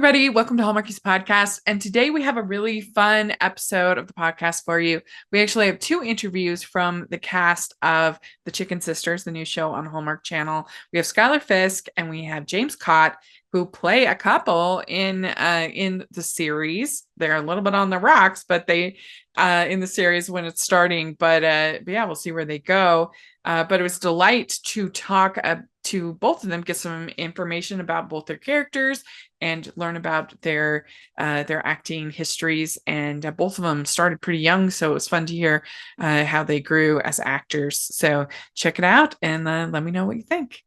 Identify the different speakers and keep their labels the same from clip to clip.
Speaker 1: everybody. Welcome to Hallmarkies Podcast. And today we have a really fun episode of the podcast for you. We actually have two interviews from the cast of The Chicken Sisters, the new show on Hallmark Channel. We have SCHUYLER FISK and we have James KOT, who play a couple in the series. They're a little bit on the rocks, but they in the series when it's starting. But yeah, we'll see where they go. But it was a delight to talk to both of them, get some information about both their characters and learn about their acting histories. And both of them started pretty young, so it was fun to hear how they grew as actors. So check it out and let me know what you think.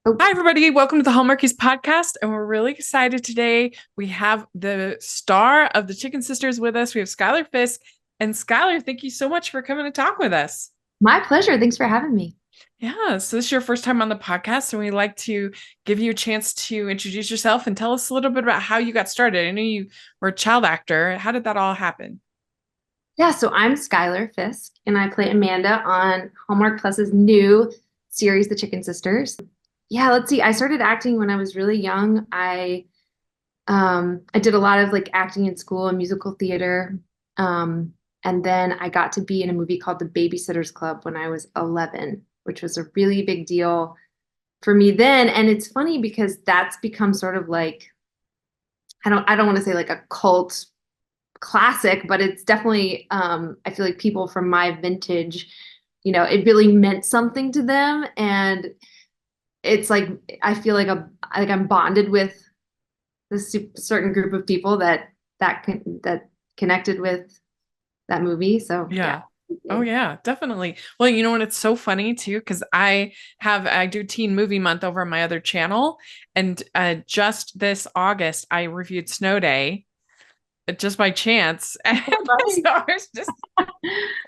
Speaker 1: Hi, everybody. Welcome to the Hallmarkies Podcast. And we're really excited today. We have the star of the Chicken Sisters with us. We have SCHUYLER FISK. And SCHUYLER, thank you so much for coming to talk with us.
Speaker 2: My pleasure. Thanks for having me.
Speaker 1: Yeah, so this is your first time on the podcast, and we'd like to give you a chance to introduce yourself and tell us a little bit about how you got started. I know you were a child actor. How did that all happen?
Speaker 2: Yeah, so I'm SCHUYLER FISK, and I play Amanda on Hallmark Plus's new series, The Chicken Sisters. Yeah, let's see. I started acting when I was really young. I did a lot of like acting in school and musical theater. And then I got to be in a movie called The Babysitters Club when I was 11, which was a really big deal for me then. And it's funny because that's become sort of like, I don't want to say like a cult classic, but it's definitely, I feel like people from my vintage, it really meant something to them. And it's like, I feel like I'm bonded with this certain group of people that connected with that movie. So
Speaker 1: yeah. Oh yeah, definitely. Well, you know what? It's so funny too, because I do Teen Movie Month over on my other channel, and just this August I reviewed Snow Day, just by chance, and so I was just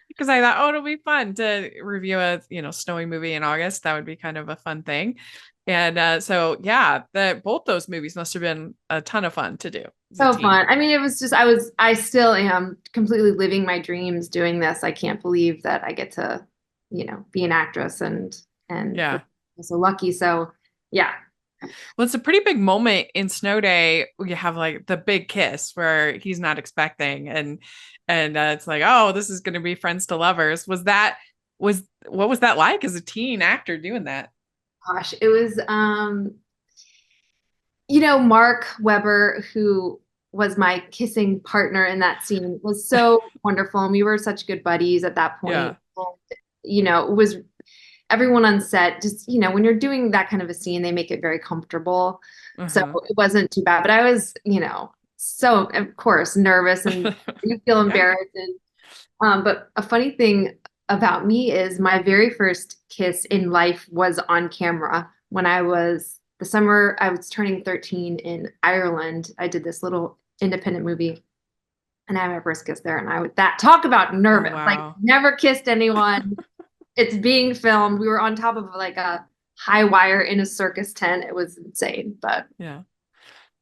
Speaker 1: because I thought, oh, it'll be fun to review a snowy movie in August. That would be kind of a fun thing. And so yeah, both those movies must have been a ton of fun to do.
Speaker 2: So fun. I mean, it was just I still am completely living my dreams doing this. I can't believe that I get to, be an actress and
Speaker 1: yeah.
Speaker 2: I'm so lucky. So yeah.
Speaker 1: Well, it's a pretty big moment in Snow Day. You have like the big kiss where he's not expecting, and it's like, oh, this is going to be friends to lovers. What was that like as a teen actor doing that?
Speaker 2: Gosh, it was Mark Webber, who was my kissing partner in that scene, was so wonderful. And we were such good buddies at that point.
Speaker 1: Yeah.
Speaker 2: And, it was everyone on set, just, when you're doing that kind of a scene, they make it very comfortable. So it wasn't too bad. But I was, so, of course, nervous and you feel embarrassed. And, but a funny thing about me is my very first kiss in life was on camera when the summer I was turning 13 in Ireland. I did this little independent movie and I had my first kiss there. And talk about nervous,
Speaker 1: oh, wow.
Speaker 2: Like never kissed anyone. It's being filmed. We were on top of like a high wire in a circus tent. It was insane, but
Speaker 1: yeah.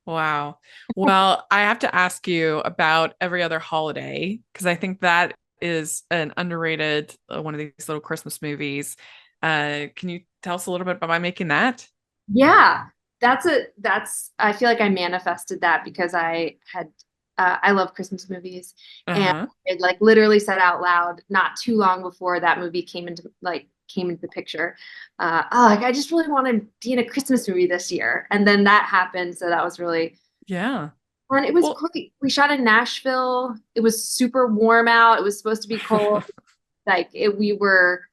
Speaker 1: Wow. Well, I have to ask you about Every Other Holiday, because I think that is an underrated one of these little Christmas movies. Can you tell us a little bit about making that?
Speaker 2: Yeah, I feel like I manifested that because I love Christmas movies, and it like literally said out loud not too long before that movie came into the picture. I just really want to be in a Christmas movie this year, and then that happened. So that was really fun. It was great. We shot in Nashville. It was super warm out. It was supposed to be cold. We were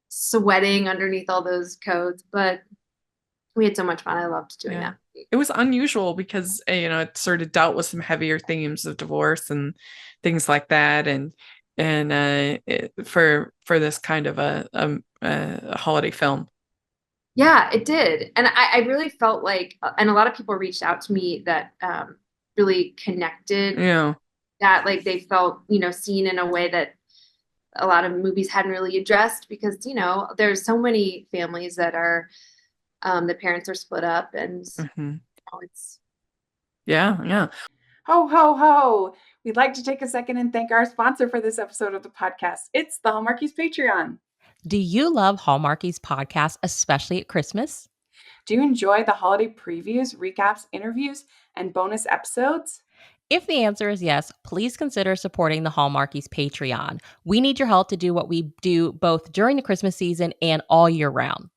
Speaker 2: sweating underneath all those coats, but we had so much fun. I loved doing that.
Speaker 1: It was unusual because it sort of dealt with some heavier themes of divorce and things like that, and for this kind of a holiday film.
Speaker 2: Yeah, it did, and I really felt like, and a lot of people reached out to me that really connected.
Speaker 1: Yeah,
Speaker 2: that like they felt seen in a way that a lot of movies hadn't really addressed, because there's so many families that are. The parents are split up, and it's
Speaker 1: yeah. Ho, ho, ho. We'd like to take a second and thank our sponsor for this episode of the podcast. It's the Hallmarkies Patreon.
Speaker 3: Do you love Hallmarkies podcast, especially at Christmas?
Speaker 1: Do you enjoy the holiday previews, recaps, interviews, and bonus episodes?
Speaker 3: If the answer is yes, please consider supporting the Hallmarkies Patreon. We need your help to do what we do both during the Christmas season and all year round.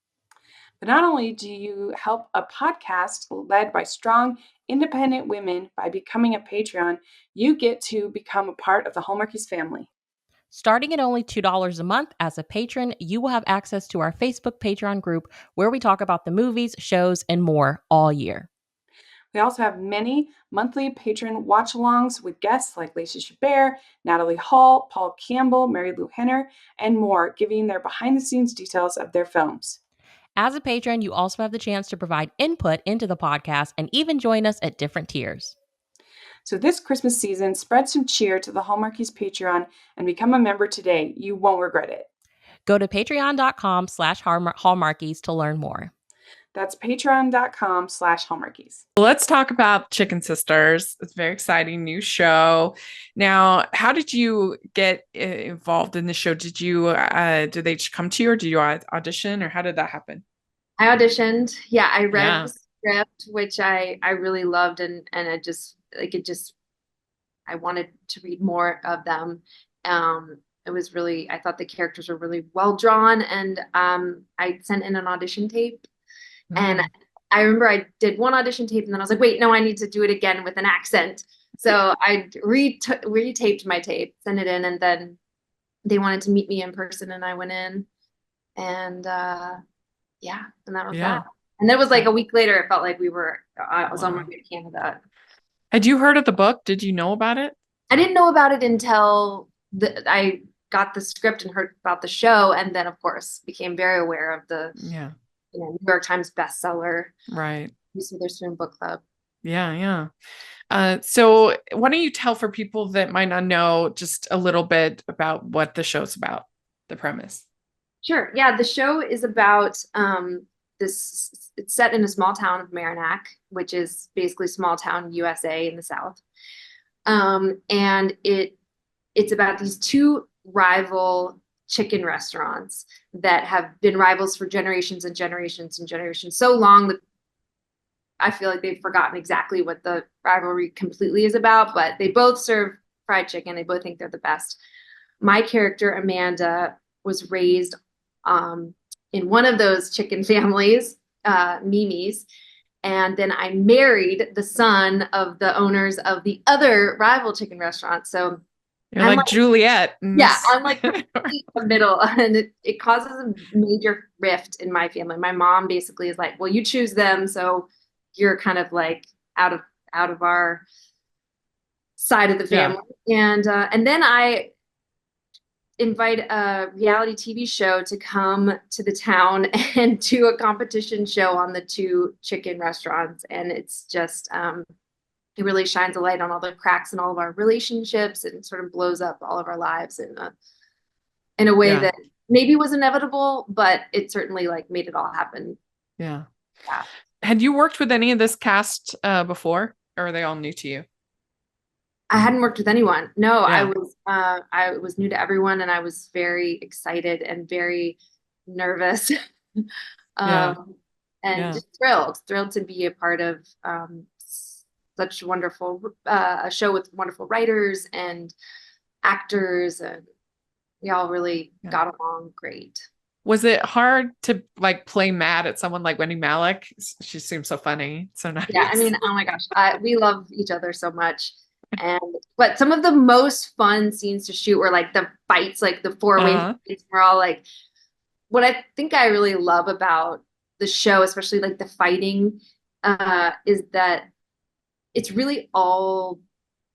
Speaker 1: But not only do you help a podcast led by strong, independent women by becoming a Patreon, you get to become a part of the Hallmarkies family.
Speaker 3: Starting at only $2 a month as a patron, you will have access to our Facebook Patreon group where we talk about the movies, shows, and more all year.
Speaker 1: We also have many monthly patron watch-alongs with guests like Lacey Chabert, Natalie Hall, Paul Campbell, Mary Lou Henner, and more, giving their behind-the-scenes details of their films.
Speaker 3: As a patron, you also have the chance to provide input into the podcast and even join us at different tiers.
Speaker 1: So this Christmas season, spread some cheer to the Hallmarkies Patreon and become a member today. You won't regret it.
Speaker 3: Go to patreon.com/hallmarkies to learn more.
Speaker 1: That's patreon.com/Hallmarkies. Let's talk about Chicken Sisters. It's a very exciting new show. Now, how did you get involved in the show? Did they come to you, or did you audition, or how did that happen?
Speaker 2: I auditioned. Yeah, I read the script, which I really loved, and I wanted to read more of them. It was really, I thought the characters were really well drawn, and I sent in an audition tape. And I remember I did one audition tape, and then I was like, wait, no, I need to do it again with an accent. So I retaped my tape, sent it in, and then they wanted to meet me in person, and I went in, and and that was that. And then it was like a week later, it felt like I was on my way to Canada.
Speaker 1: Had you heard of the book? Did you know about it?
Speaker 2: I didn't know about it until I got the script and heard about the show, and then of course became very aware of the New York Times bestseller,
Speaker 1: right?
Speaker 2: Witherspoon Book Club.
Speaker 1: Yeah. So why don't you tell for people that might not know just a little bit about what the show's about, the premise?
Speaker 2: Sure. Yeah, the show is about this. It's set in a small town of Merrimack, which is basically small town USA in the South, and it's about these two rival chicken restaurants that have been rivals for generations and generations and generations, so long that I feel like they've forgotten exactly what the rivalry completely is about, but they both serve fried chicken. They both think they're the best. My character, Amanda, was raised in one of those chicken families, Mimi's, and then I married the son of the owners of the other rival chicken restaurant. So
Speaker 1: you're like Juliet.
Speaker 2: Yeah, I'm like in the middle, and it causes a major rift in my family. My mom basically is like, well, you choose them, so you're kind of like out of our side of the family. And then I invite a reality TV show to come to the town and do a competition show on the two chicken restaurants, and it's just it really shines a light on all the cracks in all of our relationships and sort of blows up all of our lives in a way that maybe was inevitable, but it certainly like made it all happen.
Speaker 1: Yeah. Had you worked with any of this cast before, or are they all new to you?
Speaker 2: I hadn't worked with anyone. No, I was new to everyone, and I was very excited and very nervous. Just thrilled to be a part of such wonderful a show with wonderful writers and actors, and we all really got along great.
Speaker 1: Was it hard to like play mad at someone like Wendy Malick? She seems so funny, so nice.
Speaker 2: Yeah, I mean, oh my gosh, we love each other so much. But some of the most fun scenes to shoot were like the fights, like the four-way fights. We're all like, what I think I really love about the show, especially like the fighting, is that it's really all,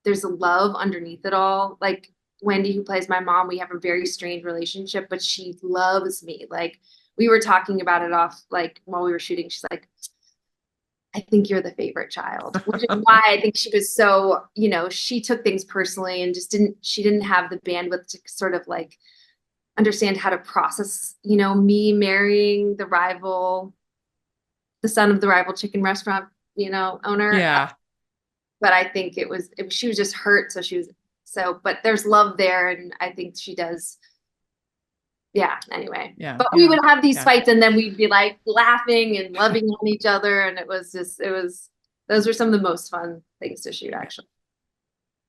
Speaker 2: there's a love underneath it all. Like Wendy, who plays my mom, we have a very strained relationship, but she loves me. Like we were talking about it off, like while we were shooting, she's like, I think you're the favorite child, which is why I think she was so, she took things personally and just she didn't have the bandwidth to sort of like understand how to process, me marrying the son of the rival chicken restaurant, owner.
Speaker 1: Yeah.
Speaker 2: But I think she was just hurt. But there's love there. And I think she does. Yeah. Anyway.
Speaker 1: Yeah.
Speaker 2: But we would have these fights, and then we'd be like laughing and loving on each other. And it was those were some of the most fun things to shoot, actually.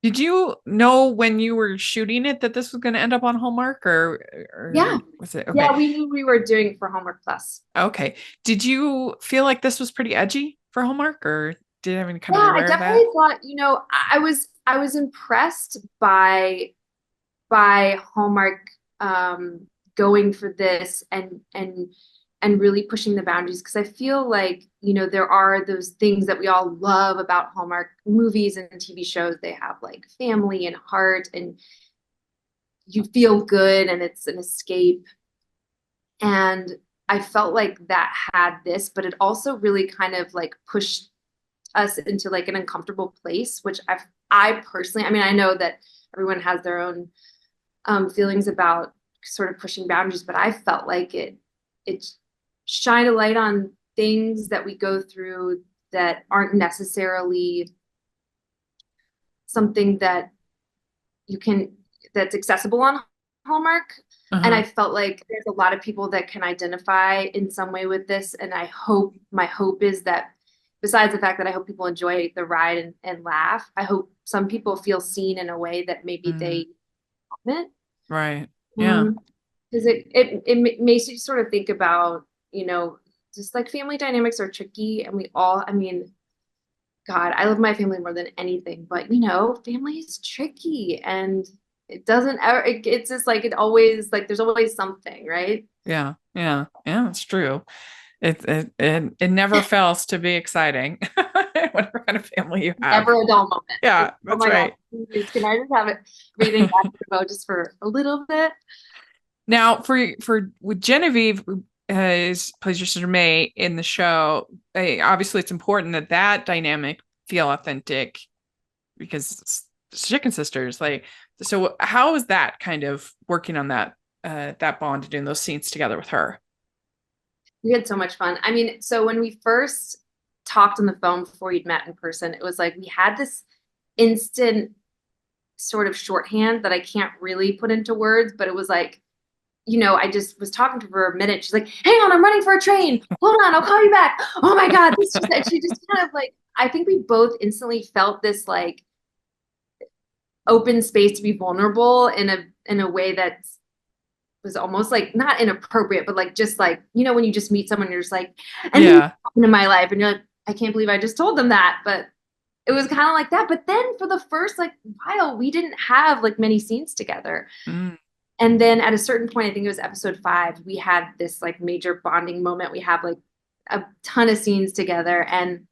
Speaker 1: Did you know when you were shooting it that this was going to end up on Hallmark, or
Speaker 2: Yeah.
Speaker 1: was it okay?
Speaker 2: Yeah, we knew we were doing it for Homework Plus.
Speaker 1: Okay. Did you feel like this was pretty edgy for Hallmark, or did you have any kind of
Speaker 2: Yeah, I
Speaker 1: aware of that?
Speaker 2: definitely thought, I was impressed by Hallmark going for this and really pushing the boundaries, because I feel like, there are those things that we all love about Hallmark movies and TV shows. They have like family and heart, and you feel good, and it's an escape. And I felt like that had this, but it also really kind of like pushed us into like an uncomfortable place, which I personally, I mean, I know that everyone has their own feelings about sort of pushing boundaries, but I felt like it shined a light on things that we go through that aren't necessarily something that that's accessible on Hallmark. And
Speaker 1: Uh-huh.
Speaker 2: I felt like there's a lot of people that can identify in some way with this. And my hope is that, besides the fact that I hope people enjoy the ride and laugh, I hope some people feel seen in a way that maybe
Speaker 1: Mm,
Speaker 2: they haven't.
Speaker 1: right. Yeah.
Speaker 2: Um, because it makes you sort of think about, just like family dynamics are tricky, and I mean, God, I love my family more than anything, but family is tricky, and it doesn't ever, it's just like, it always, like, there's always something, right?
Speaker 1: Yeah. Yeah. Yeah. It's true. It never fails to be exciting, whatever kind of family you have.
Speaker 2: Never a dull moment.
Speaker 1: Yeah,
Speaker 2: Oh
Speaker 1: that's
Speaker 2: my God,
Speaker 1: right.
Speaker 2: please, can I just have it reading back to the boat just for a little bit?
Speaker 1: Now, for with Genevieve, is plays your sister May in the show. Obviously, it's important that that dynamic feel authentic because it's chicken sisters. Like, so how is that kind of working on that bond and doing those scenes together with her?
Speaker 2: We had so much fun. I mean, so when we first talked on the phone before we'd met in person, it was like we had this instant sort of shorthand that I can't really put into words, but it was like, I just was talking to her for a minute. She's like, hang on, I'm running for a train. Hold on, I'll call you back. Oh my God. She just kind of like, I think we both instantly felt this like open space to be vulnerable in a way that was almost like not inappropriate, but like just like, when you just meet someone, you're just like, and then you
Speaker 1: Yeah,
Speaker 2: come into my life and you're like, I can't believe I just told them that. But it was kind of like that. But then for the first like while, we didn't have like many scenes together.
Speaker 1: mm,
Speaker 2: And then at a certain point, I think it was episode 5, we had this like major bonding moment. We have like a ton of scenes together, and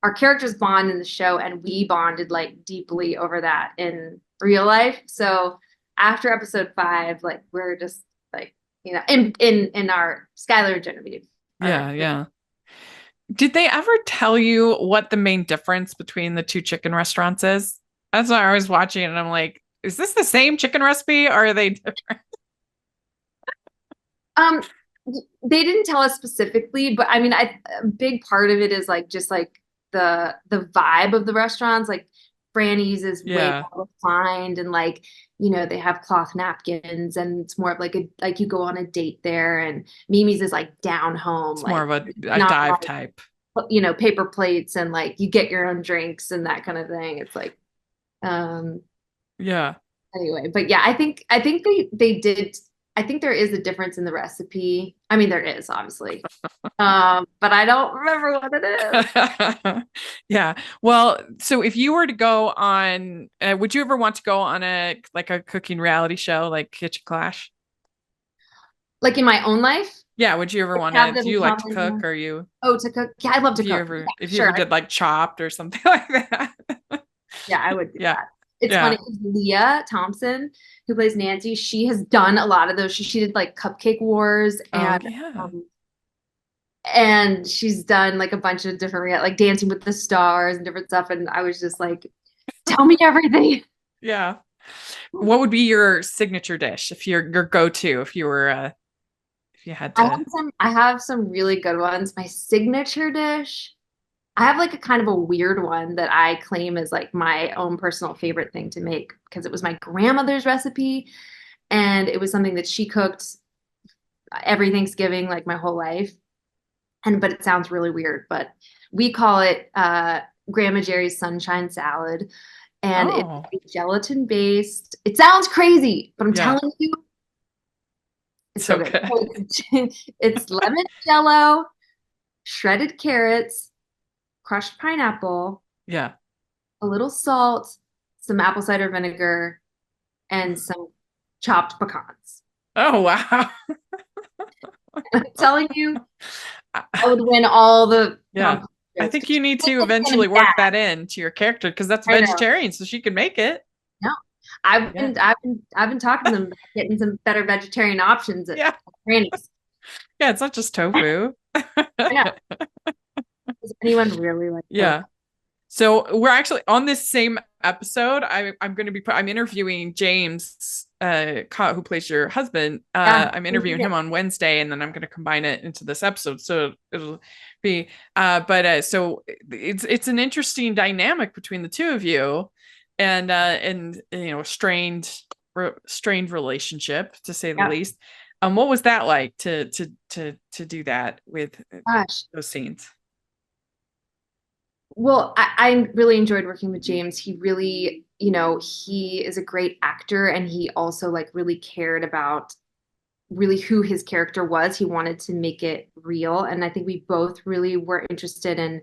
Speaker 2: our characters bond in the show, and we bonded like deeply over that in real life. So after episode 5, like we're just like, in our Skylar and Genevieve are.
Speaker 1: yeah, yeah. Did they ever tell you what the main difference between the two chicken restaurants is? That's why I was watching and I'm like, is this the same chicken recipe or are they different?
Speaker 2: Um, they didn't tell us specifically, but I mean, a big part of it is like just like the vibe of the restaurants. Like Franny's is way
Speaker 1: Yeah,
Speaker 2: more refined, and like, they have cloth napkins, and it's more of like like you go on a date there, and Mimi's is like down home,
Speaker 1: it's more
Speaker 2: like
Speaker 1: of a
Speaker 2: not
Speaker 1: dive
Speaker 2: like,
Speaker 1: type.
Speaker 2: paper plates, and like you get your own drinks and that kind of thing. It's like, um
Speaker 1: Yeah.
Speaker 2: anyway, but yeah, I think they did. I think there is a difference in the recipe. I mean, there is obviously, but I don't remember what it is.
Speaker 1: Yeah. Well, so if you were to go on, would you ever want to go on a cooking reality show like Kitchen Clash?
Speaker 2: Like in my own life,
Speaker 1: Yeah, would you ever want to,
Speaker 2: have
Speaker 1: do
Speaker 2: them
Speaker 1: you like
Speaker 2: come
Speaker 1: to cook?
Speaker 2: and,
Speaker 1: Or you
Speaker 2: oh, to cook. Yeah, I'd love to cook. Yeah,
Speaker 1: if you ever
Speaker 2: sure.
Speaker 1: did like Chopped or something like that?
Speaker 2: Yeah, I would do
Speaker 1: Yeah.
Speaker 2: that. It's funny
Speaker 1: Yeah.
Speaker 2: because Leah Thompson, who plays Nancy, she has done a lot of those. She did like Cupcake Wars,
Speaker 1: Oh yeah.
Speaker 2: and she's done like a bunch of different like Dancing with the Stars and different stuff. And I was just like, tell me everything.
Speaker 1: Yeah. What would be your signature dish if your go-to if you were if you had to?
Speaker 2: I have some really good ones. My signature dish, I have like a kind of a weird one that I claim is like my own personal favorite thing to make, because it was my grandmother's recipe, and it was something that she cooked every Thanksgiving like my whole life. but it sounds really weird, but we call it Grandma Jerry's Sunshine Salad. And
Speaker 1: Oh,
Speaker 2: it's gelatin based. It sounds crazy, but I'm
Speaker 1: yeah.
Speaker 2: telling you, it's so
Speaker 1: So
Speaker 2: good.
Speaker 1: good.
Speaker 2: So it's lemon jello, shredded carrots, crushed pineapple,
Speaker 1: Yeah.
Speaker 2: a little salt, some apple cider vinegar, and some chopped pecans.
Speaker 1: Oh, wow.
Speaker 2: I'm telling you, I
Speaker 1: I-
Speaker 2: would win all the
Speaker 1: Yeah. I
Speaker 2: competitions
Speaker 1: think
Speaker 2: because
Speaker 1: you need to
Speaker 2: it's gonna
Speaker 1: eventually
Speaker 2: be bad.
Speaker 1: work that into your character because that's
Speaker 2: I know.
Speaker 1: vegetarian, so she can make it.
Speaker 2: No, I've
Speaker 1: Yeah.
Speaker 2: been I've been I've been talking to them about getting some better vegetarian options at
Speaker 1: Yeah.
Speaker 2: Granny's.
Speaker 1: Yeah, it's not just tofu.
Speaker 2: I know. Does anyone really like tofu?
Speaker 1: Yeah. So we're actually on this same episode. I'm going to be I'm interviewing James KOT, who plays your husband.
Speaker 2: Yeah.
Speaker 1: I'm interviewing him on Wednesday, and then I'm going to combine it into this episode. So it'll be but so it's an interesting dynamic between the two of you, and you know strained relationship to say the
Speaker 2: Yeah.
Speaker 1: least. What was that like to do that with
Speaker 2: Gosh.
Speaker 1: those scenes?
Speaker 2: Well, I really enjoyed working with James. He really, he is a great actor and he also like really cared about really who his character was. He wanted to make it real. And I think we both really were interested in,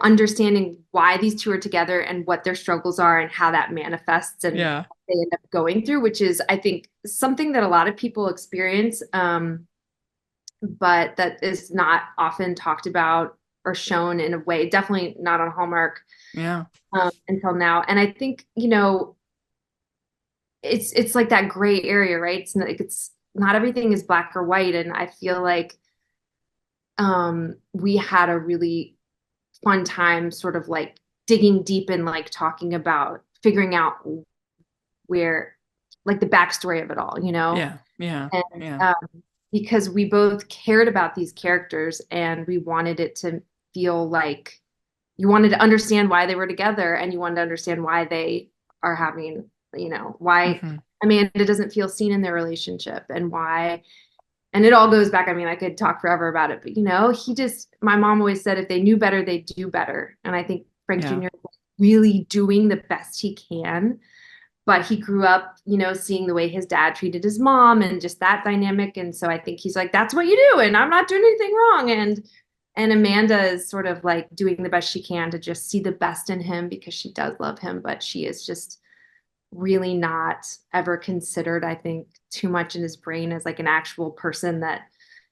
Speaker 2: understanding why these two are together and what their struggles are and how that manifests and
Speaker 1: Yeah.
Speaker 2: what they end up going through, which is, I think, something that a lot of people experience, but that is not often talked about or shown in a way, definitely not on Hallmark
Speaker 1: Yeah.
Speaker 2: until now. And I think, it's like that gray area, right? It's not everything is black or white. And I feel like we had a really fun time sort of like digging deep and like talking about figuring out where like the backstory of it all,
Speaker 1: Yeah. Yeah.
Speaker 2: and
Speaker 1: Yeah.
Speaker 2: because we both cared about these characters and we wanted it to feel like you wanted to understand why they were together and you wanted to understand why they are having, why
Speaker 1: Hmm.
Speaker 2: Amanda doesn't feel seen in their relationship and why. And it all goes back. I mean, I could talk forever about it, but my mom always said if they knew better, they'd do better. And I think Frank
Speaker 1: Yeah.
Speaker 2: Jr. is really doing the best he can, but he grew up, seeing the way his dad treated his mom and just that dynamic. And so I think he's like, that's what you do. And I'm not doing anything wrong. And Amanda is sort of like doing the best she can to just see the best in him because she does love him, but she is just really not ever considered, I think, too much in his brain as like an actual person that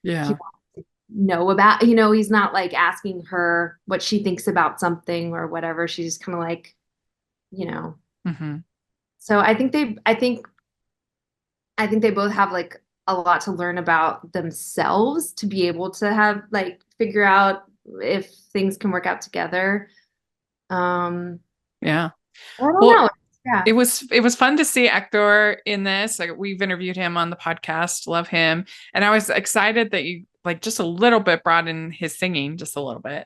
Speaker 2: he
Speaker 1: Yeah.
Speaker 2: wants to know about. He's not like asking her what she thinks about something or whatever. She's just kind of like, you know.
Speaker 1: Hmm.
Speaker 2: So I think they both have like a lot to learn about themselves to be able to have like figure out if things can work out together. Um,
Speaker 1: Yeah.
Speaker 2: I don't
Speaker 1: Well,
Speaker 2: know. Yeah.
Speaker 1: it was fun to see Hector in this. Like we've interviewed him on the podcast, love him. And I was excited that you like just a little bit brought in his singing, just a little bit.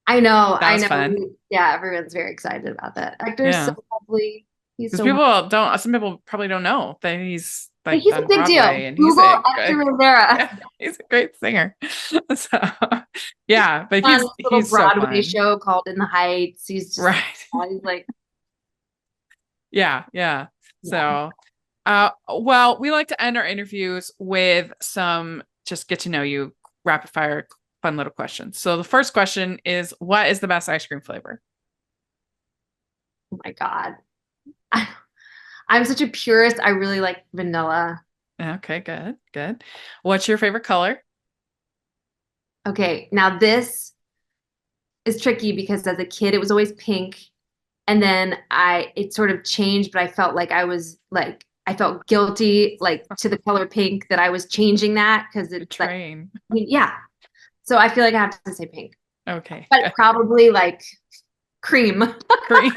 Speaker 2: I know,
Speaker 1: That
Speaker 2: I
Speaker 1: was
Speaker 2: know.
Speaker 1: fun.
Speaker 2: Yeah, everyone's very excited about that. Actor's so
Speaker 1: Yeah.
Speaker 2: lovely. He's
Speaker 1: Because
Speaker 2: so
Speaker 1: some people probably don't know that he's
Speaker 2: yeah,
Speaker 1: like
Speaker 2: he's a
Speaker 1: done
Speaker 2: big deal.
Speaker 1: Broadway and he's
Speaker 2: Google
Speaker 1: a
Speaker 2: Actor Rivera
Speaker 1: yeah, he's a great singer. So yeah, but
Speaker 2: on this little
Speaker 1: he's so
Speaker 2: Broadway
Speaker 1: fun.
Speaker 2: show called In the Heights. He's just
Speaker 1: Right.
Speaker 2: he's like
Speaker 1: Yeah, yeah.
Speaker 2: yeah.
Speaker 1: So well, we like to end our interviews with some just get to know you rapid fire fun little questions. So the first question is what is the best ice cream flavor?
Speaker 2: Oh my God. I'm such a purist. I really like vanilla.
Speaker 1: Okay, good, good. What's your favorite color?
Speaker 2: Okay, now this is tricky because as a kid it was always pink. And then it sort of changed, but I felt like I felt guilty, like to the color pink that I was changing that because it's like,
Speaker 1: Betraying.
Speaker 2: yeah. So I feel like I have to say pink,
Speaker 1: Okay,
Speaker 2: but
Speaker 1: good.
Speaker 2: probably like cream.
Speaker 1: Green.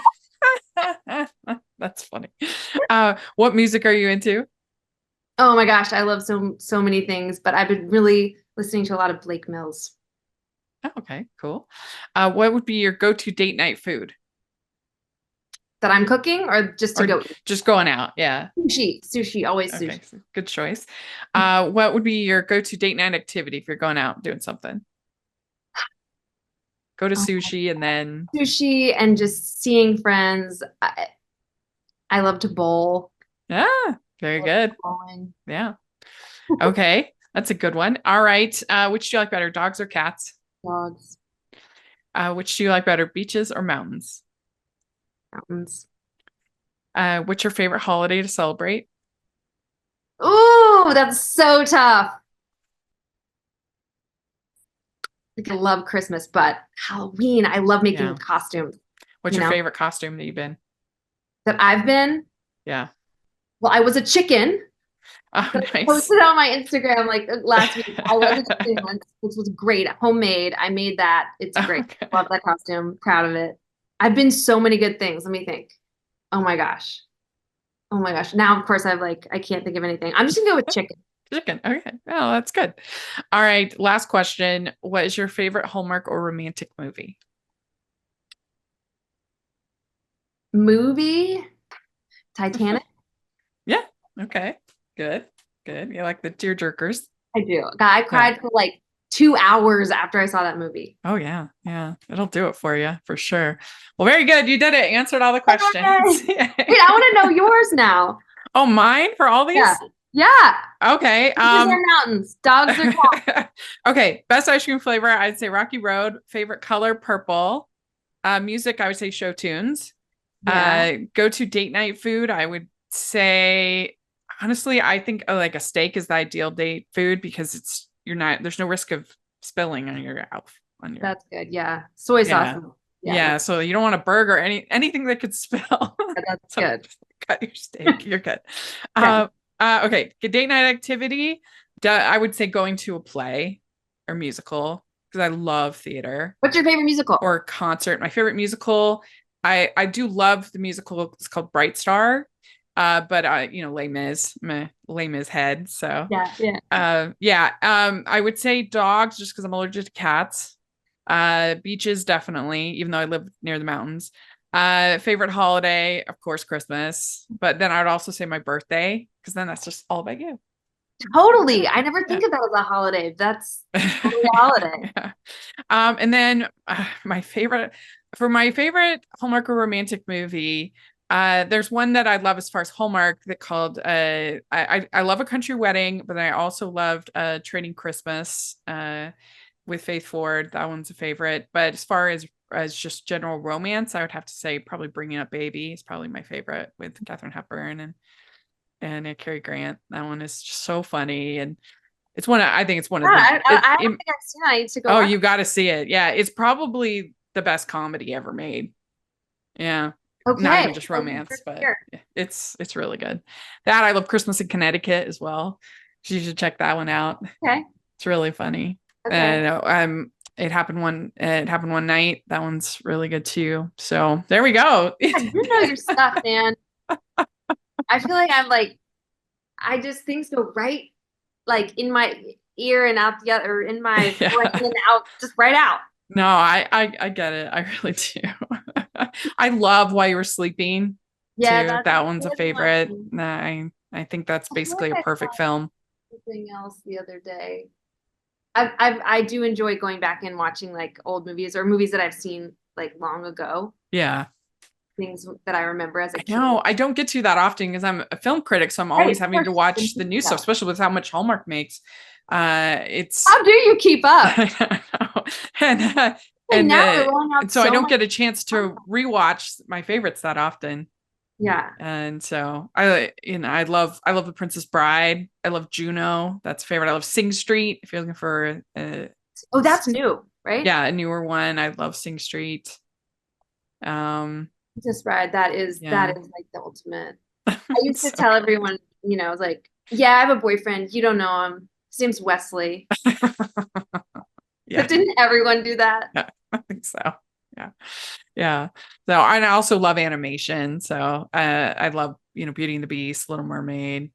Speaker 1: That's funny. What music are you into?
Speaker 2: Oh my gosh, I love so many things, but I've been really listening to a lot of Blake Mills.
Speaker 1: Oh, okay, cool. What would be your go-to date night food?
Speaker 2: That I'm cooking or just to
Speaker 1: or
Speaker 2: go
Speaker 1: just going out? Yeah.
Speaker 2: sushi, always
Speaker 1: Okay.
Speaker 2: sushi.
Speaker 1: Good choice. What would be your go-to date night activity if you're going out and doing something? Go to
Speaker 2: Oh,
Speaker 1: sushi and then
Speaker 2: sushi and just seeing friends. I love to bowl.
Speaker 1: yeah, very
Speaker 2: I love
Speaker 1: good.
Speaker 2: bowling.
Speaker 1: Yeah. Okay. That's a good one. All right. Which do you like better, dogs or cats?
Speaker 2: Dogs,
Speaker 1: Which do you like better, beaches or mountains?
Speaker 2: mountains.
Speaker 1: What's your favorite holiday to celebrate?
Speaker 2: Ooh, that's so tough. Like I love Christmas, but Halloween, I love making
Speaker 1: Yeah.
Speaker 2: costumes,
Speaker 1: What's
Speaker 2: you
Speaker 1: your
Speaker 2: know,
Speaker 1: favorite costume that you've been?
Speaker 2: that I've been.
Speaker 1: Yeah.
Speaker 2: Well, I was a chicken.
Speaker 1: Oh,
Speaker 2: So I
Speaker 1: nice.
Speaker 2: posted on my Instagram like last week. I was a chicken once, which was great. Homemade. I made that. It's great.
Speaker 1: Okay.
Speaker 2: Love that costume. Proud of it. I've been so many good things. Let me think. Oh my gosh. Oh my gosh. Now, of course, I can't think of anything. I'm just gonna go with chicken.
Speaker 1: Chicken. Okay. Oh, that's good. All right. Last question. What is your favorite Hallmark or romantic movie?
Speaker 2: Movie, Titanic.
Speaker 1: Yeah. Okay. Good. Good. You like the tear jerkers?
Speaker 2: I do. God, I
Speaker 1: Yeah.
Speaker 2: cried for like 2 hours after I saw that movie.
Speaker 1: Oh yeah. Yeah. It'll do it for you for sure. Well, very good. You did it. Answered all the
Speaker 2: Yay!
Speaker 1: questions.
Speaker 2: Wait, I want to know yours now.
Speaker 1: Oh, mine for all these?
Speaker 2: Yeah. Yeah.
Speaker 1: Okay.
Speaker 2: Beaches or mountains, dogs or cats.
Speaker 1: Okay. Best ice cream flavor, I'd say Rocky Road. Favorite color, purple. Music, I would say show tunes.
Speaker 2: Yeah.
Speaker 1: Go to date night food, I would say honestly, I think like a steak is the ideal date food because there's no risk of spilling on your
Speaker 2: That's good. Yeah. Soy sauce.
Speaker 1: yeah.
Speaker 2: Yeah.
Speaker 1: Yeah, so you don't want a burger, anything that could spill.
Speaker 2: That's
Speaker 1: So
Speaker 2: good.
Speaker 1: just cut your steak. You're good.
Speaker 2: Okay.
Speaker 1: Okay, good date night activity. I would say going to a play or musical because I love theater
Speaker 2: What's your favorite musical?
Speaker 1: or concert. My favorite musical, I do love the musical. It's called Bright Star. But Les Mis, Les Mis head. So
Speaker 2: Yeah. Yeah.
Speaker 1: yeah. I would say dogs just because I'm allergic to cats. Beaches definitely, even though I live near the mountains. Favorite holiday, of course, Christmas. But then I'd also say my birthday because then that's just all about you.
Speaker 2: Totally. I never
Speaker 1: Yeah.
Speaker 2: think of that as a holiday. That's totally a holiday.
Speaker 1: Yeah. And then my favorite Hallmark or romantic movie. There's one that I love as far as Hallmark that called I love A Country Wedding, but I also loved Trading Christmas with Faith Ford. That one's a favorite. But as far as just general romance, I would have to say probably Bringing Up Baby is probably my favorite with Katharine Hepburn and Cary Grant. That one is just so funny and I think it's one of
Speaker 2: Yeah,
Speaker 1: the
Speaker 2: I don't think I've seen that. I need to go
Speaker 1: oh,
Speaker 2: watch.
Speaker 1: you got to see it. Yeah, it's probably the best comedy ever made. Yeah. Not even
Speaker 2: Okay.
Speaker 1: just romance, but it's really good. That I love Christmas in Connecticut as well. So you should check that one out.
Speaker 2: Okay.
Speaker 1: It's really funny.
Speaker 2: Okay.
Speaker 1: And it happened one night. That one's really good too. So there we go.
Speaker 2: Yeah, you know your stuff, man. I feel like I just things go right like in my ear and out the other, or in my
Speaker 1: Yeah.
Speaker 2: brain and out, just right out.
Speaker 1: No, I get it. I really do. I love While You Were Sleeping
Speaker 2: Yeah,
Speaker 1: too. That one's a
Speaker 2: that's
Speaker 1: favorite.
Speaker 2: one.
Speaker 1: I think that's
Speaker 2: I feel
Speaker 1: basically
Speaker 2: like
Speaker 1: a
Speaker 2: I
Speaker 1: perfect
Speaker 2: saw
Speaker 1: film.
Speaker 2: something else the other day. I do enjoy going back and watching like old movies or movies that I've seen like long ago.
Speaker 1: Yeah.
Speaker 2: Things that I remember as a kid.
Speaker 1: No, I don't get to that often because I'm a film critic, so I'm
Speaker 2: Right,
Speaker 1: always
Speaker 2: of
Speaker 1: having to
Speaker 2: course,
Speaker 1: watch the new stuff, especially with how much Hallmark makes. It's
Speaker 2: How do you keep up?
Speaker 1: and
Speaker 2: And now they're rolling out
Speaker 1: so I
Speaker 2: so
Speaker 1: don't
Speaker 2: much
Speaker 1: get a chance to
Speaker 2: content.
Speaker 1: rewatch my favorites that often.
Speaker 2: Yeah.
Speaker 1: And so I love The Princess Bride. I love Juno. That's a favorite. I love Sing Street. If you're looking for
Speaker 2: Oh, that's new, right?
Speaker 1: yeah, a newer one. I love Sing Street.
Speaker 2: Princess Bride. That is
Speaker 1: Yeah.
Speaker 2: like the ultimate. I used to tell everyone, I was like, yeah, I have a boyfriend. You don't know him. His name's Wesley.
Speaker 1: Yeah.
Speaker 2: But didn't everyone do that?
Speaker 1: Yeah, I think so. Yeah. Yeah. So and I also love animation. So I love, Beauty and the Beast, Little Mermaid,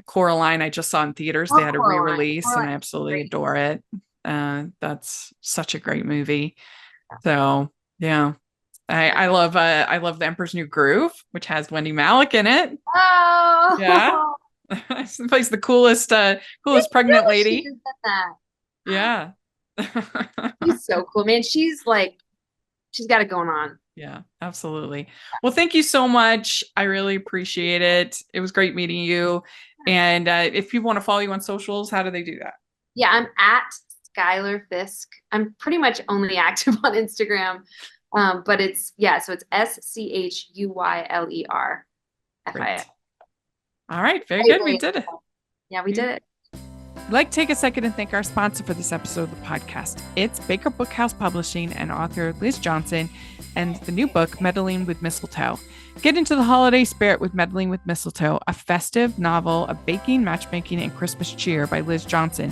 Speaker 1: Coraline. I just saw in theaters.
Speaker 2: Oh,
Speaker 1: They had a
Speaker 2: Coraline.
Speaker 1: re-release and I
Speaker 2: Coraline's
Speaker 1: absolutely
Speaker 2: great.
Speaker 1: adore it. That's such a great movie. So yeah. I love The Emperor's New Groove, which has Wendy Malick in it. Yeah.
Speaker 2: Oh,
Speaker 1: She plays the coolest
Speaker 2: I
Speaker 1: pregnant
Speaker 2: know she
Speaker 1: lady.
Speaker 2: is in that.
Speaker 1: Yeah.
Speaker 2: She's so cool, man. She's got it going on.
Speaker 1: Yeah, absolutely. Well, thank you so much. I really appreciate it. It was great meeting you. And if people want to follow you on socials, how do they do that?
Speaker 2: Yeah, I'm at SCHUYLER Fisk. I'm pretty much only active on Instagram. But so it's SCHUYLER
Speaker 1: Great.
Speaker 2: FIS.
Speaker 1: All right, very good. We did it.
Speaker 2: Yeah, we did it.
Speaker 1: I'd like to take a second and thank our sponsor for this episode of the podcast. It's Baker Bookhouse Publishing and author Liz Johnson and the new book, Meddling with Mistletoe. Get into the holiday spirit with Meddling with Mistletoe, a festive novel of baking, matchmaking, and Christmas cheer by Liz Johnson.